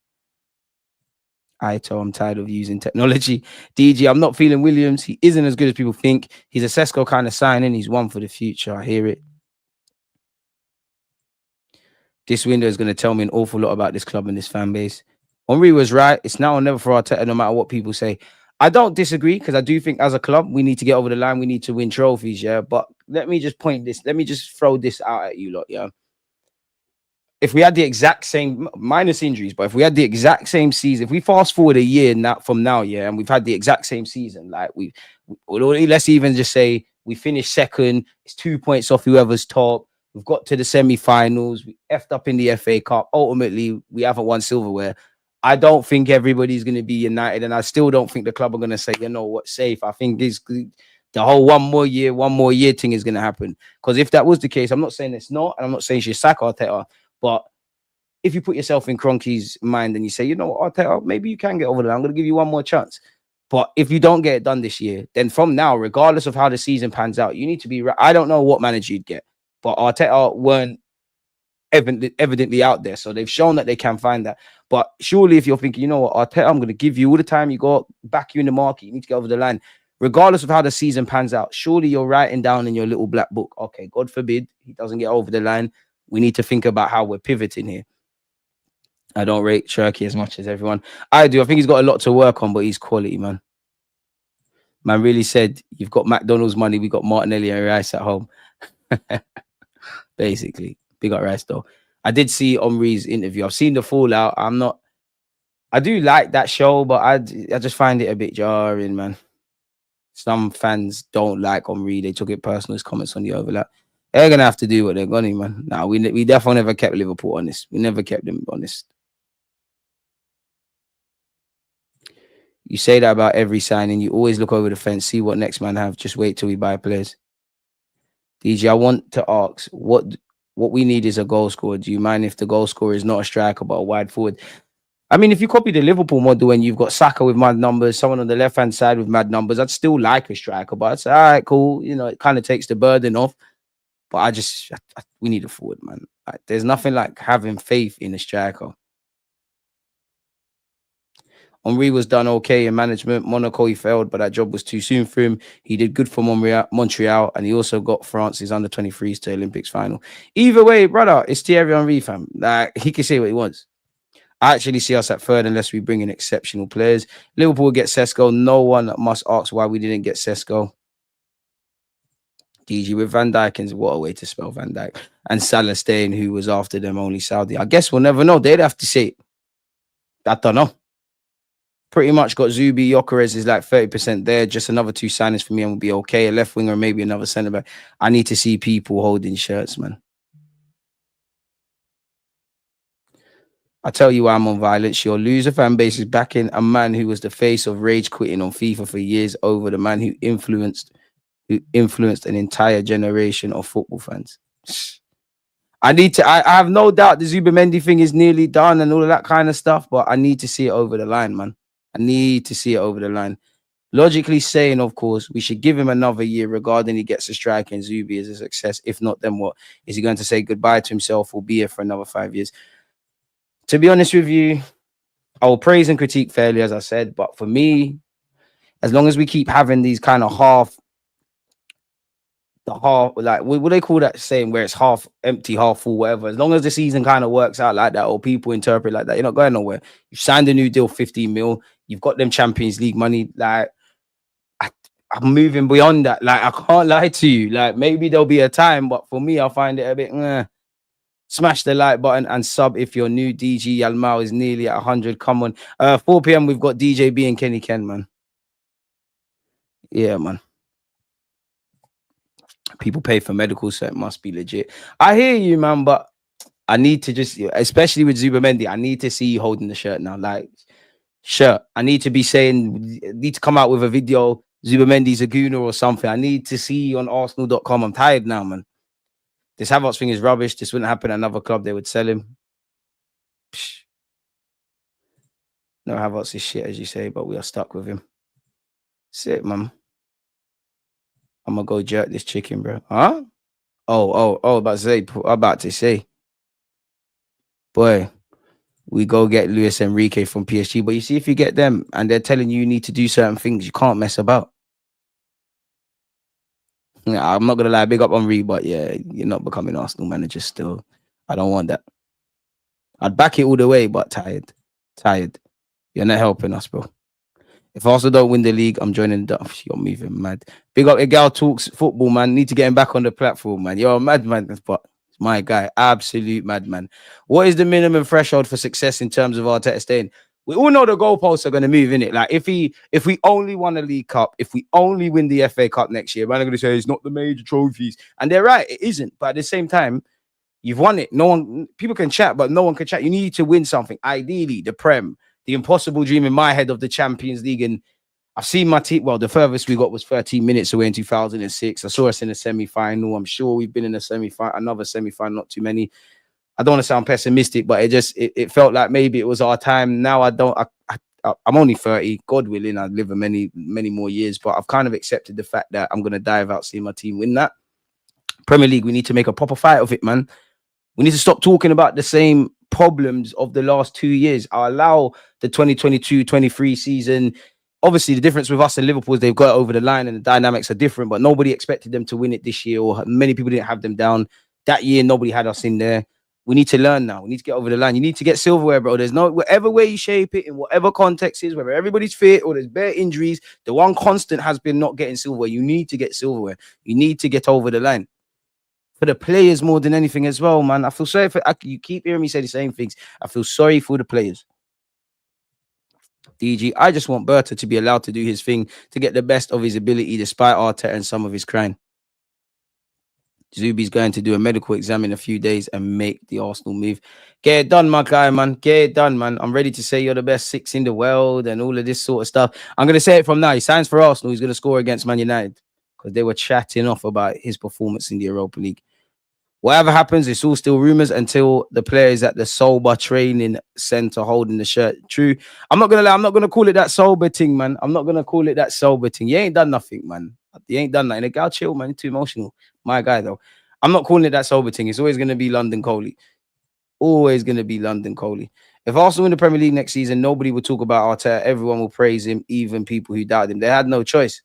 I'm tired of using technology. DG, I'm not feeling Williams. He isn't as good as people think. He's a Sesko kind of signing. He's one for the future. I hear it. This window is going to tell me an awful lot about this club and this fan base. Henry was right. It's now or never for Arteta, no matter what people say. I don't disagree, because I do think as a club, we need to get over the line. We need to win trophies, yeah? But let me just point this. Let me just throw this out at you lot, yeah? If we had the exact same, minus injuries, but if we had the exact same season, if we fast forward a year from now, yeah, and we've had the exact same season, like let's even just say we finished second, it's 2 points off whoever's top, we've got to the semi-finals, we effed up in the FA Cup, ultimately, we haven't won silverware. I don't think everybody's going to be united, and I still don't think the club are going to say, you know what, safe. I think the whole one more year thing is going to happen. Because if that was the case, I'm not saying it's not, and I'm not saying she's sack Arteta, but if you put yourself in Kroenke's mind and you say, you know what, Arteta, maybe you can get over there. I'm going to give you one more chance. But if you don't get it done this year, then from now, regardless of how the season pans out, you need to be... I don't know what manager you'd get, but Arteta weren't evidently out there. So they've shown that they can find that. But surely if you're thinking, you know what, Arteta, I'm going to give you all the time you got, back you in the market, you need to get over the line. regardless of how the season pans out, surely you're writing down in your little black book, okay, God forbid he doesn't get over the line. We need to think about how we're pivoting here. I don't rate Cherky as much as everyone. I do. I think he's got a lot to work on, but he's quality, man. Man really said, you've got McDonald's money, we got Martinelli and Rice at home. Basically. Big up Rice, though. I did see Omri's interview. I've seen the fallout. I do like that show, but I just find it a bit jarring, man. Some fans don't like Omri. They took it personal, his comments on the overlap. They're going to have to do what they're going to, man. Nah, we definitely never kept Liverpool honest. We never kept them honest. You say that about every signing. You always look over the fence, see what next man have. Just wait till we buy players. DJ, I want to ask, what we need is a goal scorer. Do you mind if the goal scorer is not a striker but a wide forward? I mean, if you copy the Liverpool model and you've got Saka with mad numbers, someone on the left-hand side with mad numbers, I'd still like a striker, but it's all right, cool. You know, it kind of takes the burden off. But we need a forward, man. Like, there's nothing like having faith in a striker. Henry was done okay in management. Monaco, he failed, but that job was too soon for him. He did good for Montreal, and he also got France's under-23s to Olympics final. Either way, brother, it's Thierry Henry, fam. Like, he can say what he wants. I actually see us at third unless we bring in exceptional players. Liverpool get Sesko. No one must ask why we didn't get Sesko. DG with Van Dijk, and what a way to spell Van Dijk. And Salah staying, who was after them, only Saudi. I guess we'll never know. They'd have to say it. I don't know. Pretty much got Zubi. Gyokeres is like 30% there. Just another 2 signings for me and we'll be okay. A left winger, maybe another centre back. I need to see people holding shirts, man. I tell you why I'm on violence. Your loser fan base is backing a man who was the face of rage quitting on FIFA for years over the man who influenced an entire generation of football fans. I have no doubt the Zubimendi thing is nearly done and all of that kind of stuff, but I need to see it over the line, man. I need to see it over the line. Logically saying, of course, we should give him another year regarding he gets a strike and Zubi is a success. If not, then what? Is he going to say goodbye to himself or be here for another 5 years? To be honest with you, I will praise and critique fairly, as I said. But for me, as long as we keep having these kind of like, what they call that saying where it's half empty, half full, whatever. As long as the season kind of works out like that or people interpret like that, you're not going nowhere. You've signed a new deal, 15 mil. You've got them Champions League money. Like, I'm moving beyond that. Like, I can't lie to you. Like, maybe there'll be a time, but for me, I find it a bit, Smash the like button and sub if you're new. DG Yalmao is nearly at 100. Come on. 4 p.m. we've got DJ B and Kenny Ken, man. Yeah, man. People pay for medical, so it must be legit. I hear you, man, but I need to just, especially with Zubimendi, I need to see you holding the shirt now. Like, shirt. I need to be saying, need to come out with a video. Zubimendi's a Gooner or something. I need to see you on Arsenal.com. I'm tired now, man. This Havertz thing is rubbish. This wouldn't happen at another club. They would sell him. Psh. No, Havertz is shit, as you say, but we are stuck with him. Sick, man. I'm going to go jerk this chicken, bro. Huh? About to say. Boy, we go get Luis Enrique from PSG. But you see, if you get them and they're telling you need to do certain things, you can't mess about. Yeah, I'm not going to lie, big up on Reed, but yeah, you're not becoming Arsenal manager still. I don't want that. I'd back it all the way, but tired. You're not helping us, bro. If Arsenal don't win the league, I'm joining the... You're moving mad. Big up, Gal Talks Football, man. Need to get him back on the platform, man. You're a madman, but my guy, absolute madman. What is the minimum threshold for success in terms of Arteta staying? We all know the goalposts are going to move, innit? Like, if we only won a League Cup, if we only win the FA Cup next year, man, I'm going to say it's not the major trophies. And they're right, it isn't. But at the same time, you've won it. People can chat, but no one can chat. You need to win something. Ideally, the Prem, the impossible dream in my head of the Champions League. And I've seen my team. Well, the furthest we got was 13 minutes away in 2006. I saw us in a semi-final. I'm sure we've been in another semi-final, not too many. I don't want to sound pessimistic, but it felt like maybe it was our time. Now I'm only 30. God willing, I'd live many more years. But I've kind of accepted the fact that I'm going to die without seeing my team win that. Premier League, we need to make a proper fight of it, man. We need to stop talking about the same problems of the last 2 years. I allow the 2022-23 season obviously the difference with us and Liverpool is they've got it over the line and the dynamics are different, but nobody expected them to win it this year, or many people didn't have them down. That year, nobody had us in there. We need to learn now. We need to get over the line. You need to get silverware, bro. There's no, whatever way you shape it, in whatever context is, whether everybody's fit or there's bare injuries, the one constant has been not getting silverware. You need to get silverware. You need to get over the line. For the players more than anything as well, man. I feel sorry for, you keep hearing me say the same things. I feel sorry for the players. DG, I just want Berta to be allowed to do his thing, to get the best of his ability despite Arteta and some of his crying. Zubi's going to do a medical exam in a few days and make the Arsenal move. Get it done, my guy, man. Get it done, man. I'm ready to say you're the best 6 in the world and all of this sort of stuff. I'm going to say it from now. He signs for Arsenal. He's going to score against Man United because they were chatting off about his performance in the Europa League. Whatever happens, it's all still rumors until the player is at the sober training center holding the shirt. True. I'm not going to lie. I'm not going to call it that sober thing, man. I'm not going to call it that sober thing. You ain't done nothing, man. You ain't done nothing. Gal, chill, man. You're too emotional. My guy, though. I'm not calling it that sober thing. It's always going to be London Coley. Always going to be London Coley. If Arsenal win the Premier League next season, nobody will talk about Arteta. Everyone will praise him, even people who doubted him. They had no choice.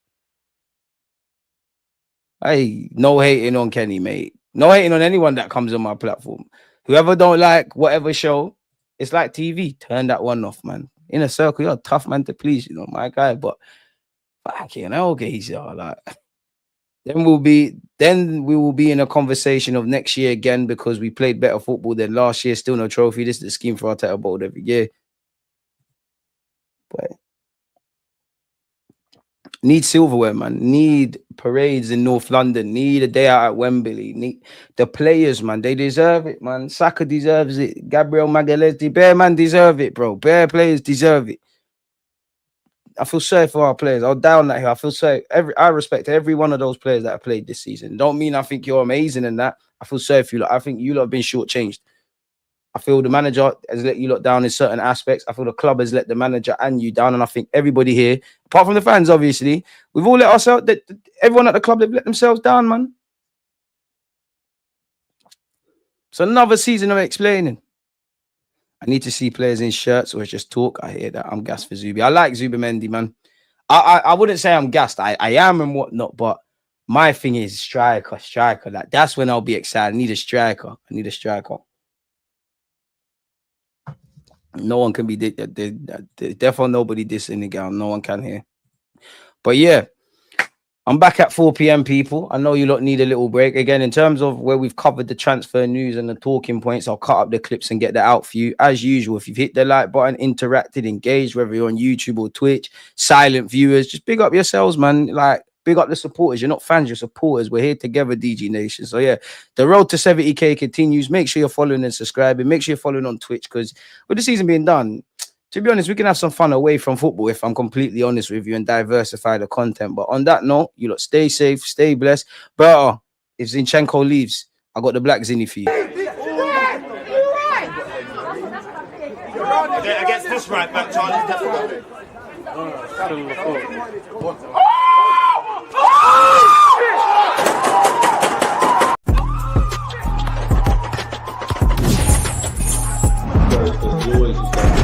Hey, no hating on Kenny, mate. No hating on anyone that comes on my platform. Whoever don't like whatever show, it's like TV. Turn that one off, man. In a circle, you're a tough man to please, you know, my guy. But fucking hell, geezer, like then we will be in a conversation of next year again because we played better football than last year. Still no trophy. This is the scheme for Arteta board every year. But need silverware, man. Need parades in North London. Need a day out at Wembley. Need the players, man. They deserve it, man. Saka deserves it. Gabriel Magalhaes, the Bear man deserve it, bro. Bear players deserve it. I feel sorry for our players. I'll down that here. I feel sorry. I respect every one of those players that have played this season. Don't mean I think you're amazing in that. I feel sorry for you. I think you lot have been shortchanged. I feel the manager has let you lot down in certain aspects. I feel the club has let the manager and you down. And I think everybody here, apart from the fans, obviously, we've all let ourselves, everyone at the club, they've let themselves down, man. It's another season of explaining. I need to see players in shirts or just talk. I hear that. I'm gassed for Zubi. I like Zubimendi, man. I wouldn't say I'm gassed. I am and whatnot, but my thing is striker. Like, that's when I'll be excited. I need a striker. No one can be definitely nobody dissing the girl. No one can hear. But yeah, I'm back at 4 p.m. people. I know you lot need a little break. Again, in terms of where we've covered the transfer news and the talking points, I'll cut up the clips and get that out for you. As usual, if you've hit the like button, interacted, engaged, whether you're on YouTube or Twitch, silent viewers, just big up yourselves, man. Like, big up the supporters. You're not fans, you're supporters. We're here together, DG Nation. So yeah, the road to 70K continues. Make sure you're following and subscribing. Make sure you're following on Twitch, because with the season being done, to be honest, we can have some fun away from football, if I'm completely honest with you, and diversify the content. But on that note, you lot stay safe, stay blessed. But if Zinchenko leaves, I got the black Zinni for you. Against this right back, Charlie's definitely. Always